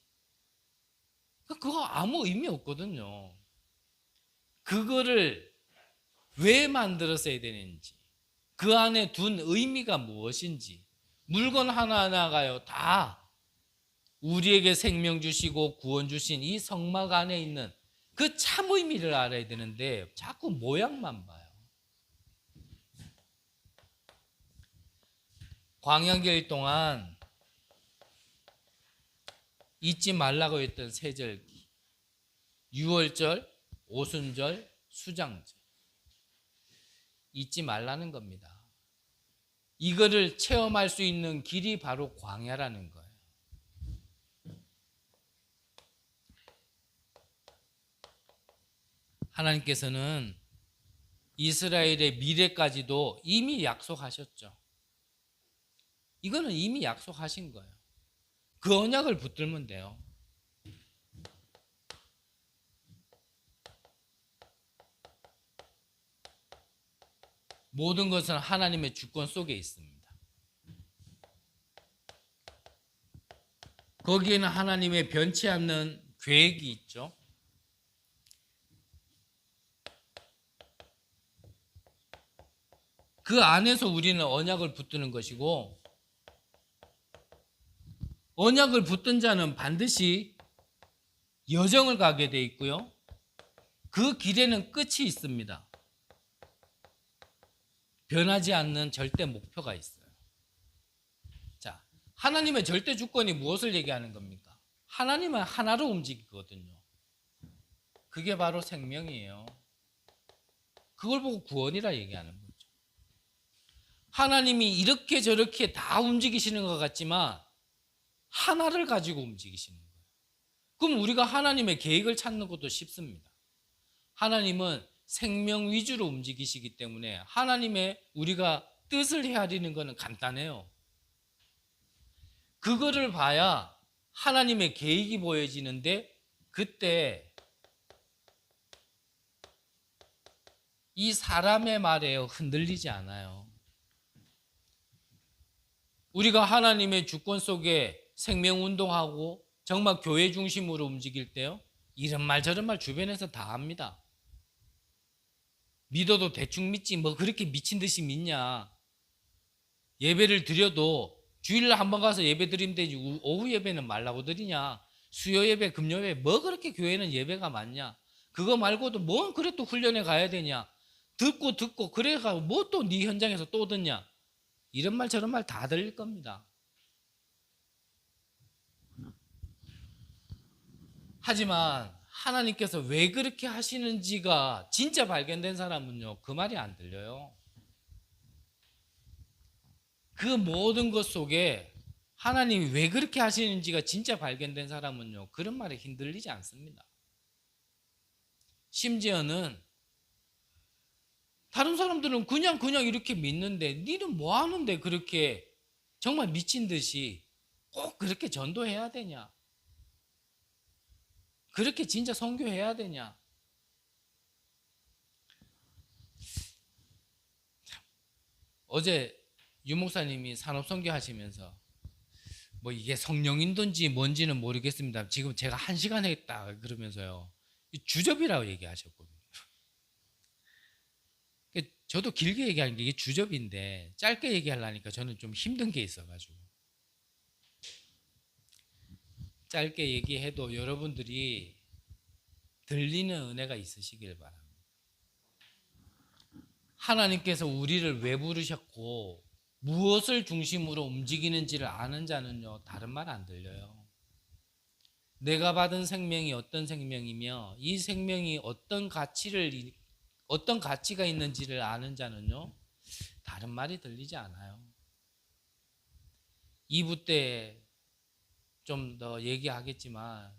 그거 아무 의미 없거든요. 그거를 왜 만들었어야 되는지, 그 안에 둔 의미가 무엇인지, 물건 하나하나가요 다 우리에게 생명 주시고 구원 주신 이 성막 안에 있는 그 참 의미를 알아야 되는데 자꾸 모양만 봐요. 광야길 동안 잊지 말라고 했던 세절기, 유월절, 오순절, 수장절, 잊지 말라는 겁니다. 이거를 체험할 수 있는 길이 바로 광야라는 거예요. 하나님께서는 이스라엘의 미래까지도 이미 약속하셨죠. 이거는 이미 약속하신 거예요. 그 언약을 붙들면 돼요. 모든 것은 하나님의 주권 속에 있습니다. 거기에는 하나님의 변치 않는 계획이 있죠. 그 안에서 우리는 언약을 붙드는 것이고, 언약을 붙든 자는 반드시 여정을 가게 돼 있고요. 그 길에는 끝이 있습니다. 변하지 않는 절대 목표가 있어요. 자, 하나님의 절대 주권이 무엇을 얘기하는 겁니까? 하나님은 하나로 움직이거든요. 그게 바로 생명이에요. 그걸 보고 구원이라 얘기하는 거죠. 하나님이 이렇게 저렇게 다 움직이시는 것 같지만 하나를 가지고 움직이시는 거예요. 그럼 우리가 하나님의 계획을 찾는 것도 쉽습니다. 하나님은 생명 위주로 움직이시기 때문에 하나님의 우리가 뜻을 헤아리는 것은 간단해요. 그거를 봐야 하나님의 계획이 보여지는데, 그때 이 사람의 말에 흔들리지 않아요. 우리가 하나님의 주권 속에 생명운동하고 정말 교회 중심으로 움직일 때요, 이런 말 저런 말 주변에서 다 합니다. 믿어도 대충 믿지 뭐 그렇게 미친 듯이 믿냐. 예배를 드려도 주일날 한번 가서 예배 드리면 되지 오후 예배는 말라고 드리냐. 수요 예배 금요 예배 뭐 그렇게 교회는 예배가 많냐. 그거 말고도 뭐 그래 또 훈련에 가야 되냐. 듣고 그래가 뭐 또 네 현장에서 또 듣냐. 이런 말 저런 말 다 들릴 겁니다. 하지만 하나님께서 왜 그렇게 하시는지가 진짜 발견된 사람은요, 그 말이 안 들려요. 그 모든 것 속에 하나님이 왜 그렇게 하시는지가 진짜 발견된 사람은요, 그런 말에 흔들리지 않습니다. 심지어는 다른 사람들은 그냥 이렇게 믿는데, 니는 뭐 하는데 그렇게 정말 미친 듯이 꼭 그렇게 전도해야 되냐? 그렇게 진짜 선교해야 되냐? 어제 유 목사님이 산업선교 하시면서 뭐 이게 성령인든지 뭔지는 모르겠습니다. 지금 제가 1시간 했다 그러면서요, 주접이라고 얘기하셨거든요. 저도 길게 얘기하는 게 이게 주접인데 짧게 얘기하려니까 저는 좀 힘든 게 있어가지고 짧게 얘기해도 여러분들이 들리는 은혜가 있으시길 바랍니다. 하나님께서 우리를 왜 부르셨고 무엇을 중심으로 움직이는지를 아는 자는요, 다른 말 안 들려요. 내가 받은 생명이 어떤 생명이며 이 생명이 어떤 가치가 있는지를 아는 자는요, 다른 말이 들리지 않아요. 2부 때 좀 더 얘기하겠지만,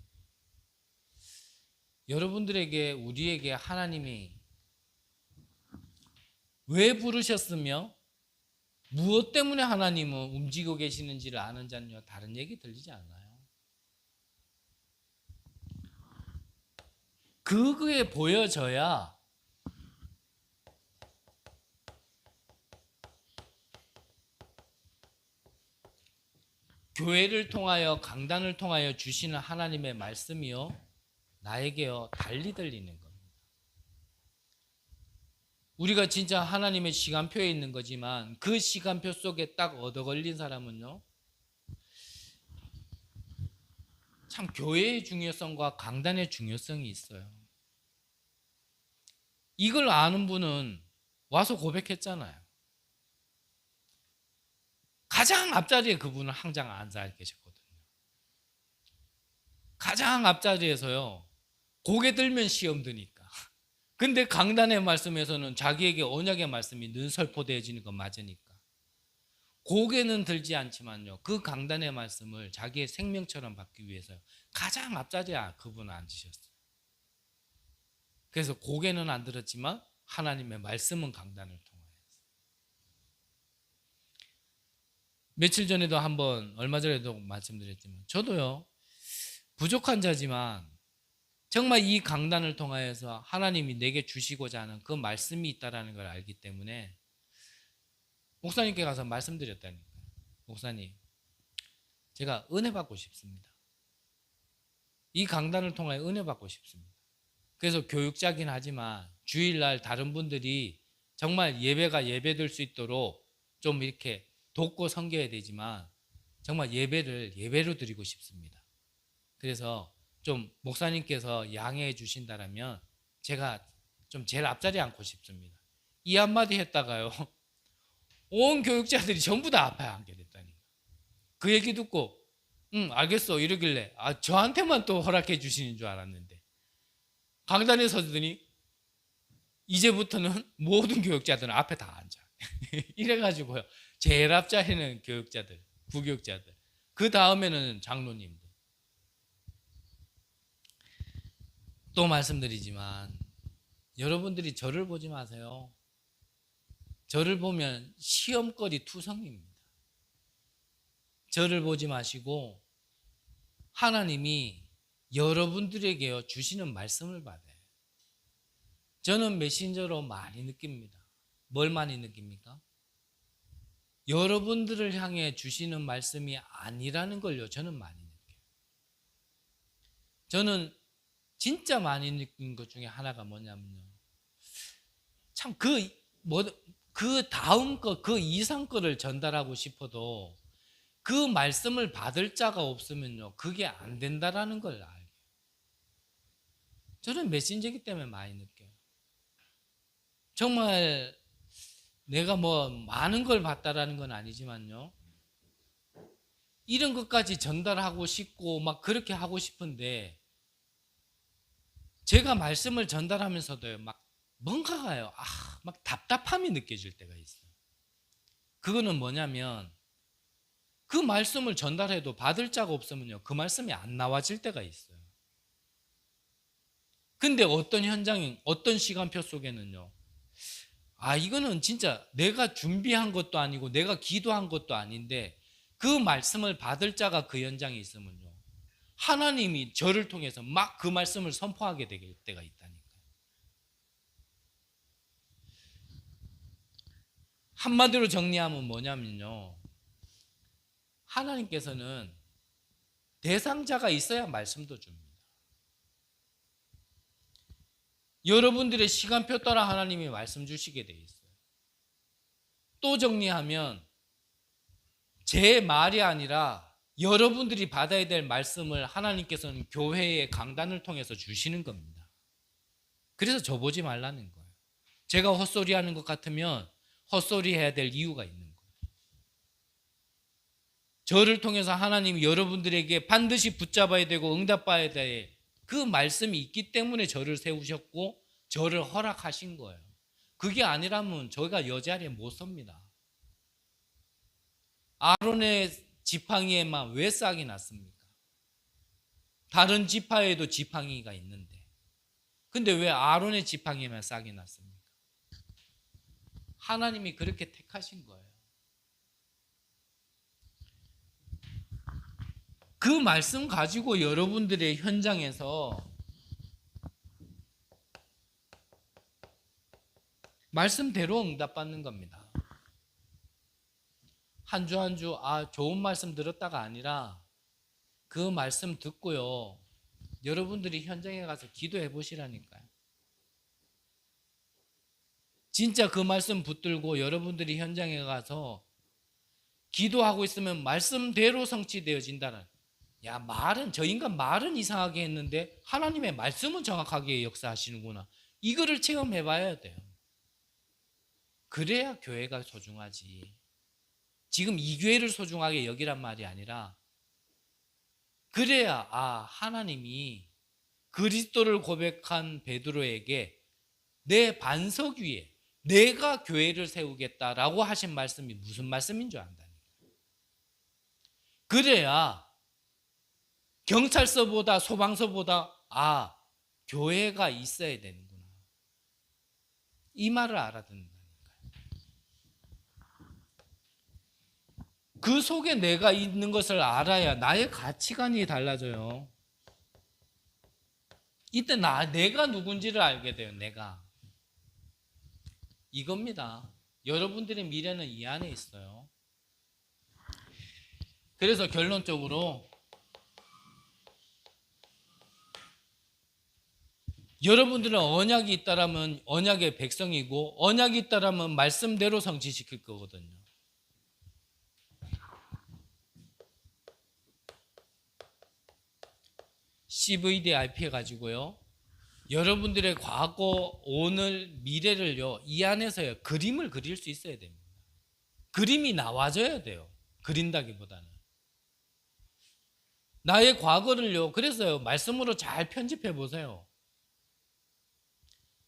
여러분들에게 우리에게 하나님이 왜 부르셨으며 무엇 때문에 하나님은 움직이고 계시는지를 아는 자는요, 다른 얘기 들리지 않아요. 그게 보여져야 교회를 통하여 강단을 통하여 주시는 하나님의 말씀이요, 나에게요 달리 들리는 겁니다. 우리가 진짜 하나님의 시간표에 있는 거지만 그 시간표 속에 딱 얻어 걸린 사람은요, 참 교회의 중요성과 강단의 중요성이 있어요. 이걸 아는 분은 와서 고백했잖아요. 가장 앞자리에 그분은 항상 앉아 계셨거든요. 가장 앞자리에서요, 고개 들면 시험 드니까. 근데 강단의 말씀에서는 자기에게 언약의 말씀이 늘 설포되어지는 건 맞으니까 고개는 들지 않지만요, 그 강단의 말씀을 자기의 생명처럼 받기 위해서 가장 앞자리에 그분은 앉으셨어요. 그래서 고개는 안 들었지만 하나님의 말씀은 강단을 통하여. 며칠 전에도 얼마 전에도 말씀드렸지만, 저도요 부족한 자지만 정말 이 강단을 통하여서 하나님이 내게 주시고자 하는 그 말씀이 있다는 걸 알기 때문에 목사님께 가서 말씀드렸다니까요. 목사님, 제가 은혜 받고 싶습니다. 이 강단을 통해 은혜 받고 싶습니다. 그래서 교육자긴 하지만 주일날 다른 분들이 정말 예배가 예배될 수 있도록 좀 이렇게 돕고 섬겨야 되지만 정말 예배를 예배로 드리고 싶습니다. 그래서 좀 목사님께서 양해해 주신다면 제가 좀 제일 앞자리에 앉고 싶습니다. 이 한마디 했다가요, 온 교육자들이 전부 다 앞에 앉게 됐다니까. 그 얘기 듣고 응 알겠어 이러길래 저한테만 또 허락해 주시는 줄 알았는데 강단에 서더니 이제부터는 모든 교육자들은 앞에 다 앉아. 이래가지고요, 제일 앞자리는 교육자들, 부교육자들, 그 다음에는 장로님들. 또 말씀드리지만 여러분들이 저를 보지 마세요. 저를 보면 시험거리 투성입니다. 저를 보지 마시고 하나님이 여러분들에게 주시는 말씀을 받아요. 저는 메신저로 많이 느낍니다. 뭘 많이 느낍니까? 여러분들을 향해 주시는 말씀이 아니라는 걸요, 저는 많이 느껴요. 저는 진짜 많이 느낀 것 중에 하나가 뭐냐면요, 참 그 다음 거, 그 이상 거를 전달하고 싶어도 그 말씀을 받을 자가 없으면요, 그게 안 된다라는 걸 알게. 저는 메신저이기 때문에 많이 느껴요. 정말 내가 뭐 많은 걸 봤다라는 건 아니지만요, 이런 것까지 전달하고 싶고 막 그렇게 하고 싶은데 제가 말씀을 전달하면서도요, 막 뭔가가요, 막 답답함이 느껴질 때가 있어요. 그거는 뭐냐면 그 말씀을 전달해도 받을 자가 없으면요, 그 말씀이 안 나와질 때가 있어요. 근데 어떤 현장인, 어떤 시간표 속에는요, 이거는 진짜 내가 준비한 것도 아니고 내가 기도한 것도 아닌데 그 말씀을 받을 자가 그 현장에 있으면요, 하나님이 저를 통해서 막 그 말씀을 선포하게 될 때가 있다니까요. 한마디로 정리하면 뭐냐면요, 하나님께서는 대상자가 있어야 말씀도 줍니다. 여러분들의 시간표 따라 하나님이 말씀 주시게 돼 있어요. 또 정리하면 제 말이 아니라 여러분들이 받아야 될 말씀을 하나님께서는 교회의 강단을 통해서 주시는 겁니다. 그래서 저 보지 말라는 거예요. 제가 헛소리 하는 것 같으면 헛소리 해야 될 이유가 있는 거예요. 저를 통해서 하나님이 여러분들에게 반드시 붙잡아야 되고 응답받아야 될 그 말씀이 있기 때문에 저를 세우셨고 저를 허락하신 거예요. 그게 아니라면 저희가 여자리에 못 섭니다. 아론의 지팡이에만 왜 싹이 났습니까? 다른 지파에도 지팡이가 있는데, 근데 왜 아론의 지팡이에만 싹이 났습니까? 하나님이 그렇게 택하신 거예요. 그 말씀 가지고 여러분들의 현장에서 말씀대로 응답받는 겁니다. 한 주 한 주 좋은 말씀 들었다가 아니라 그 말씀 듣고요, 여러분들이 현장에 가서 기도해 보시라니까요. 진짜 그 말씀 붙들고 여러분들이 현장에 가서 기도하고 있으면 말씀대로 성취되어진다는, 저 인간 말은 이상하게 했는데 하나님의 말씀은 정확하게 역사하시는구나, 이거를 체험해 봐야 돼요. 그래야 교회가 소중하지. 지금 이 교회를 소중하게 여기란 말이 아니라 그래야 하나님이 그리스도를 고백한 베드로에게 내 반석 위에 내가 교회를 세우겠다라고 하신 말씀이 무슨 말씀인 줄 안다니까. 그래야 경찰서보다 소방서보다 교회가 있어야 되는구나, 이 말을 알아듣는다니까요. 그 속에 내가 있는 것을 알아야 나의 가치관이 달라져요. 이때 내가 누군지를 알게 돼요. 내가 이겁니다. 여러분들의 미래는 이 안에 있어요. 그래서 결론적으로 여러분들은 언약이 있다라면 언약의 백성이고 언약이 있다라면 말씀대로 성취시킬 거거든요. CVDIP 가지고요. 여러분들의 과거, 오늘, 미래를요. 이 안에서요. 그림을 그릴 수 있어야 됩니다. 그림이 나와져야 돼요. 그린다기보다는. 나의 과거를요. 그래서요. 말씀으로 잘 편집해 보세요.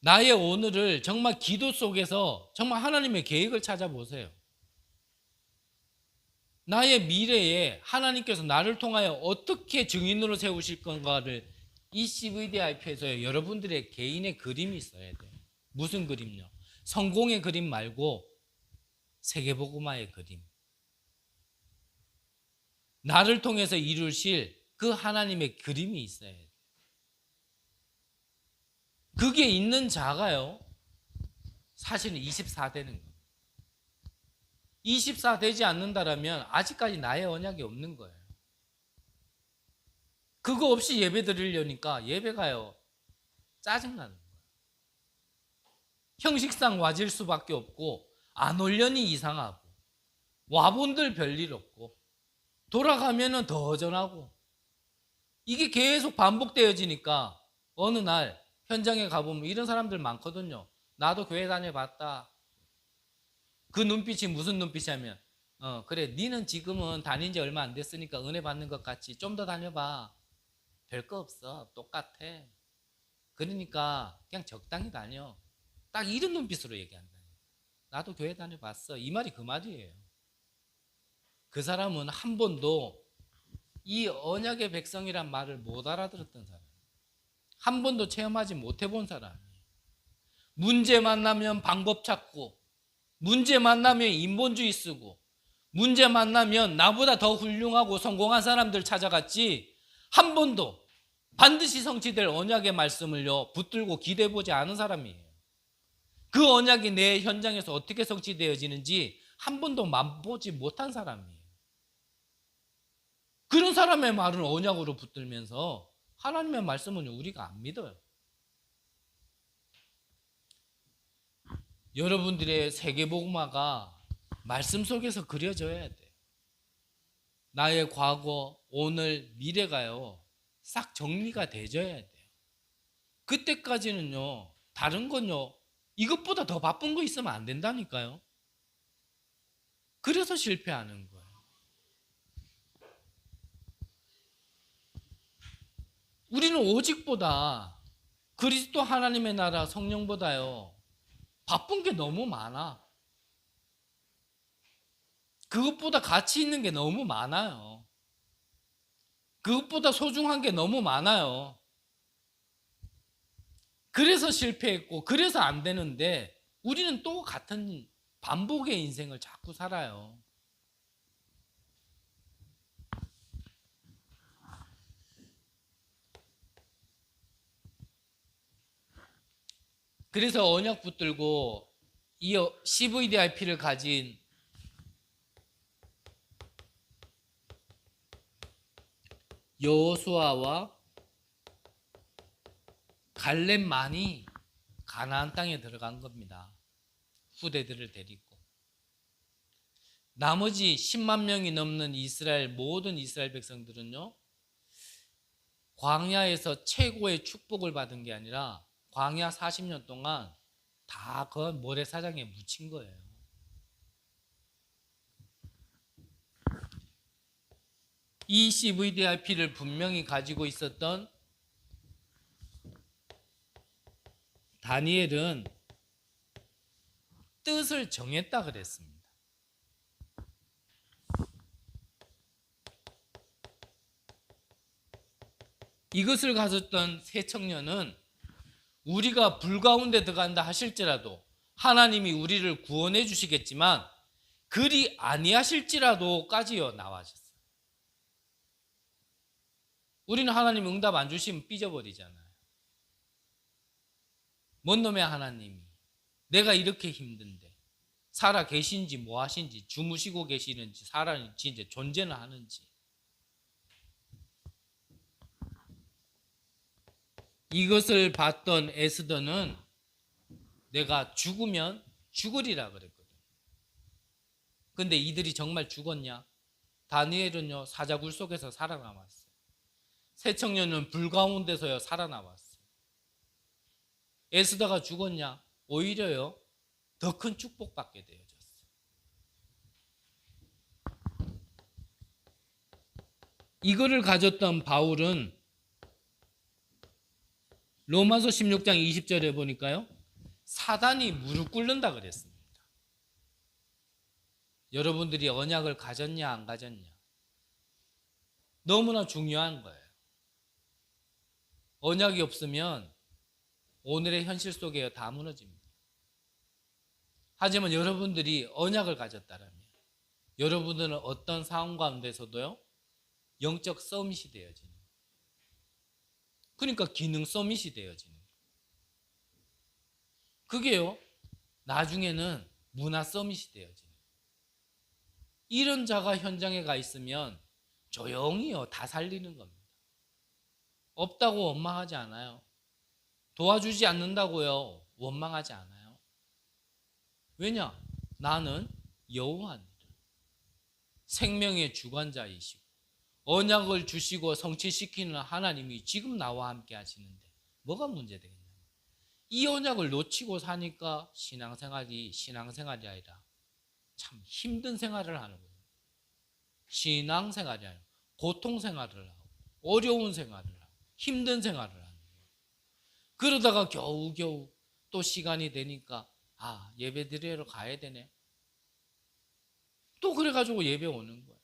나의 오늘을 정말 기도 속에서 정말 하나님의 계획을 찾아보세요. 나의 미래에 하나님께서 나를 통하여 어떻게 증인으로 세우실 건가를 이 CVDIP에서 여러분들의 개인의 그림이 있어야 돼요. 무슨 그림요? 성공의 그림 말고 세계복음화의 그림. 나를 통해서 이루실 그 하나님의 그림이 있어야 돼요. 그게 있는 자가요. 사실은 24 되는 거예요. 24 되지 않는다라면 아직까지 나의 언약이 없는 거예요. 그거 없이 예배 드리려니까 예배가요. 짜증나는 거예요. 형식상 와질 수밖에 없고 안 올려니 이상하고 와본들 별일 없고 돌아가면은 더 허전하고 이게 계속 반복되어지니까 어느 날 현장에 가보면 이런 사람들 많거든요. 나도 교회 다녀봤다. 그 눈빛이 무슨 눈빛이냐면 그래 니는 지금은 다닌 지 얼마 안 됐으니까 은혜 받는 것 같지. 좀 더 다녀봐. 별거 없어. 똑같아. 그러니까 그냥 적당히 다녀. 딱 이런 눈빛으로 얘기한다. 나도 교회 다녀봤어. 이 말이 그 말이에요. 그 사람은 한 번도 이 언약의 백성이란 말을 못 알아들었던 사람. 한 번도 체험하지 못해본 사람이에요. 문제 만나면 방법 찾고 문제 만나면 인본주의 쓰고 문제 만나면 나보다 더 훌륭하고 성공한 사람들 찾아갔지 한 번도 반드시 성취될 언약의 말씀을요 붙들고 기대해보지 않은 사람이에요. 그 언약이 내 현장에서 어떻게 성취되어지는지 한 번도 맛보지 못한 사람이에요. 그런 사람의 말을 언약으로 붙들면서 하나님의 말씀은 우리가 안 믿어요. 여러분들의 세계복음화가 말씀 속에서 그려져야 돼. 나의 과거, 오늘, 미래가요 싹 정리가 되져야 돼요. 그때까지는요 다른 건요 이것보다 더 바쁜 거 있으면 안 된다니까요. 그래서 실패하는 거예요. 우리는 오직보다 그리스도 하나님의 나라 성령보다요 바쁜 게 너무 많아. 그것보다 가치 있는 게 너무 많아요. 그것보다 소중한 게 너무 많아요. 그래서 실패했고 그래서 안 되는데 우리는 또 같은 반복의 인생을 자꾸 살아요. 그래서 언약 붙들고 이 CVDIP를 가진 여호수아와 갈렙만이 가나안 땅에 들어간 겁니다. 후대들을 데리고. 나머지 10만 명이 넘는 모든 이스라엘 백성들은요. 광야에서 최고의 축복을 받은 게 아니라 광야 40년 동안 다 그 모래사장에 묻힌 거예요. 이 CVDIP를 분명히 가지고 있었던 다니엘은 뜻을 정했다 그랬습니다. 이것을 가졌던 새 청년은 우리가 불 가운데 들어간다 하실지라도 하나님이 우리를 구원해 주시겠지만 그리 아니하실지라도까지요 나와졌어요. 우리는 하나님 응답 안 주시면 삐져버리잖아요. 뭔 놈의 하나님이 내가 이렇게 힘든데 살아 계신지 뭐 하신지 주무시고 계시는지 살아있는지 이제 존재는 하는지 이것을 봤던 에스더는 내가 죽으면 죽으리라 그랬거든. 근데 이들이 정말 죽었냐? 다니엘은요, 사자굴 속에서 살아남았어요. 새 청년은 불 가운데서요 살아남았어요. 에스더가 죽었냐? 오히려요 더 큰 축복받게 되어졌어요. 이거를 가졌던 바울은 로마서 16장 20절에 보니까요, 사단이 무릎 꿇는다 그랬습니다. 여러분들이 언약을 가졌냐 안 가졌냐, 너무나 중요한 거예요. 언약이 없으면 오늘의 현실 속에 다 무너집니다. 하지만 여러분들이 언약을 가졌다면 여러분들은 어떤 상황 가운데서도요 영적 서밋이 되어지는, 그러니까 기능 서밋이 되어지는, 그게요 나중에는 문화 서밋이 되어지는, 이런 자가 현장에 가 있으면 조용히요 다 살리는 겁니다. 없다고 원망하지 않아요. 도와주지 않는다고요 원망하지 않아요. 왜냐? 나는 여호와니라. 생명의 주관자이시고 언약을 주시고 성취시키는 하나님이 지금 나와 함께 하시는데 뭐가 문제되겠냐? 이 언약을 놓치고 사니까 신앙생활이 아니라 참 힘든 생활을 하는 거예요. 신앙생활이 아니라 고통생활을 하고 어려운 생활을 하고 힘든 생활을 하는 거예요. 그러다가 겨우겨우 또 시간이 되니까 예배 드리러 가야 되네, 또 그래가지고 예배 오는 거예요.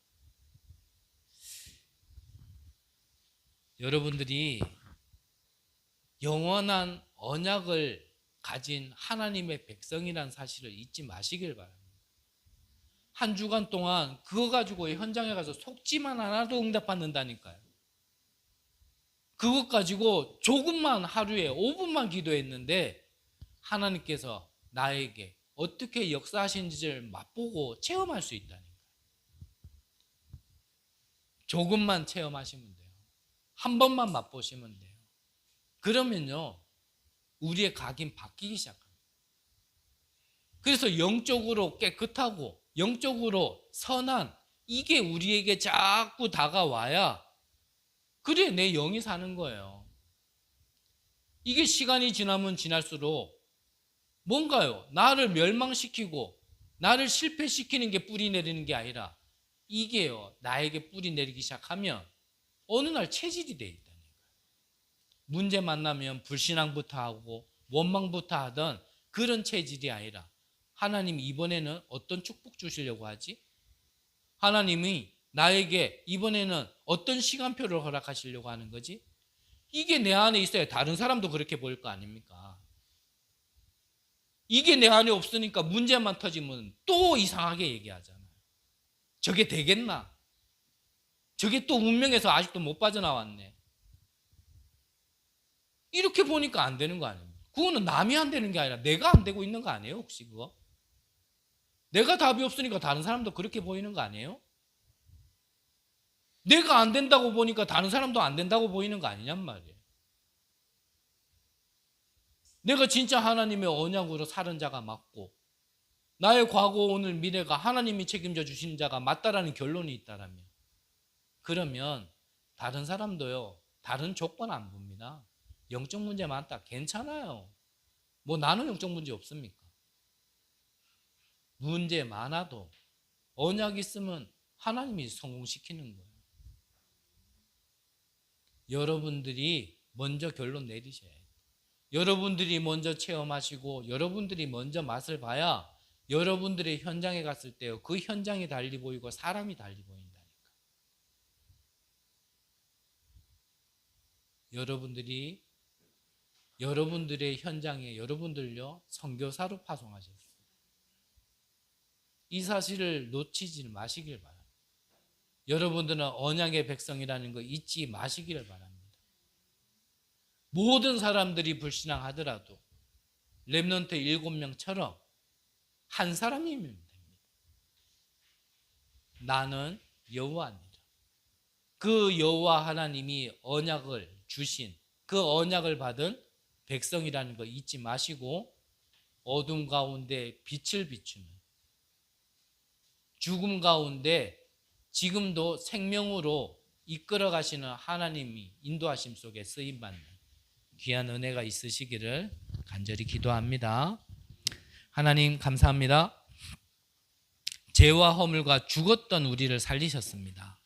여러분들이 영원한 언약을 가진 하나님의 백성이라는 사실을 잊지 마시길 바랍니다. 한 주간 동안 그거 가지고 현장에 가서 속지만 않아도 응답받는다니까요. 그것 가지고 조금만 하루에 5분만 기도했는데 하나님께서 나에게 어떻게 역사하시는지를 맛보고 체험할 수 있다니까요. 조금만 체험하시면 돼요. 한 번만 맛보시면 돼요. 그러면요 우리의 각인 바뀌기 시작합니다. 그래서 영적으로 깨끗하고 영적으로 선한 이게 우리에게 자꾸 다가와야 그래 내 영이 사는 거예요. 이게 시간이 지나면 지날수록 뭔가요? 나를 멸망시키고 나를 실패시키는 게 뿌리 내리는 게 아니라 이게요 나에게 뿌리 내리기 시작하면 어느 날 체질이 돼 있다니까요. 문제 만나면 불신앙부터 하고 원망부터 하던 그런 체질이 아니라 하나님이 이번에는 어떤 축복 주시려고 하지? 하나님이 나에게 이번에는 어떤 시간표를 허락하시려고 하는 거지? 이게 내 안에 있어야 다른 사람도 그렇게 보일 거 아닙니까? 이게 내 안에 없으니까 문제만 터지면 또 이상하게 얘기하잖아요. 저게 되겠나? 저게 또 운명에서 아직도 못 빠져나왔네. 이렇게 보니까 안 되는 거 아닙니까? 그거는 남이 안 되는 게 아니라 내가 안 되고 있는 거 아니에요? 혹시 그거? 내가 답이 없으니까 다른 사람도 그렇게 보이는 거 아니에요? 내가 안 된다고 보니까 다른 사람도 안 된다고 보이는 거 아니냔 말이에요. 내가 진짜 하나님의 언약으로 살은 자가 맞고 나의 과거, 오늘, 미래가 하나님이 책임져 주시는 자가 맞다라는 결론이 있다라면, 그러면 다른 사람도요 다른 조건 안 봅니다. 영적 문제 많다, 괜찮아요. 뭐 나는 영적 문제 없습니까? 문제 많아도 언약 있으면 하나님이 성공시키는 거예요. 여러분들이 먼저 결론 내리셔야 돼요. 여러분들이 먼저 체험하시고 여러분들이 먼저 맛을 봐야 여러분들의 현장에 갔을 때요 그 현장이 달리 보이고 사람이 달리 보인다니까. 여러분들의 현장에 여러분들요 선교사로 파송하셨어요. 이 사실을 놓치지 마시길 바랍니다. 여러분들은 언약의 백성이라는 거 잊지 마시기를 바랍니다. 모든 사람들이 불신앙하더라도 렘넌트 7명처럼 한 사람이면 됩니다. 나는 여호와입니다. 그 여호와 하나님이 언약을 주신 그 언약을 받은 백성이라는 거 잊지 마시고 어둠 가운데 빛을 비추는, 죽음 가운데 지금도 생명으로 이끌어 가시는 하나님이 인도하심 속에 쓰임받는 귀한 은혜가 있으시기를 간절히 기도합니다. 하나님 감사합니다. 죄와 허물과 죽었던 우리를 살리셨습니다.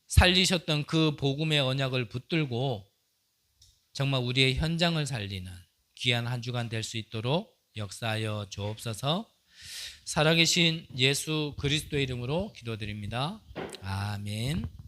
살리셨던 그 복음의 언약을 붙들고 정말 우리의 현장을 살리는 귀한 한 주간 될 수 있도록 역사하여 주옵소서. 살아계신 예수 그리스도의 이름으로 기도드립니다. 아멘.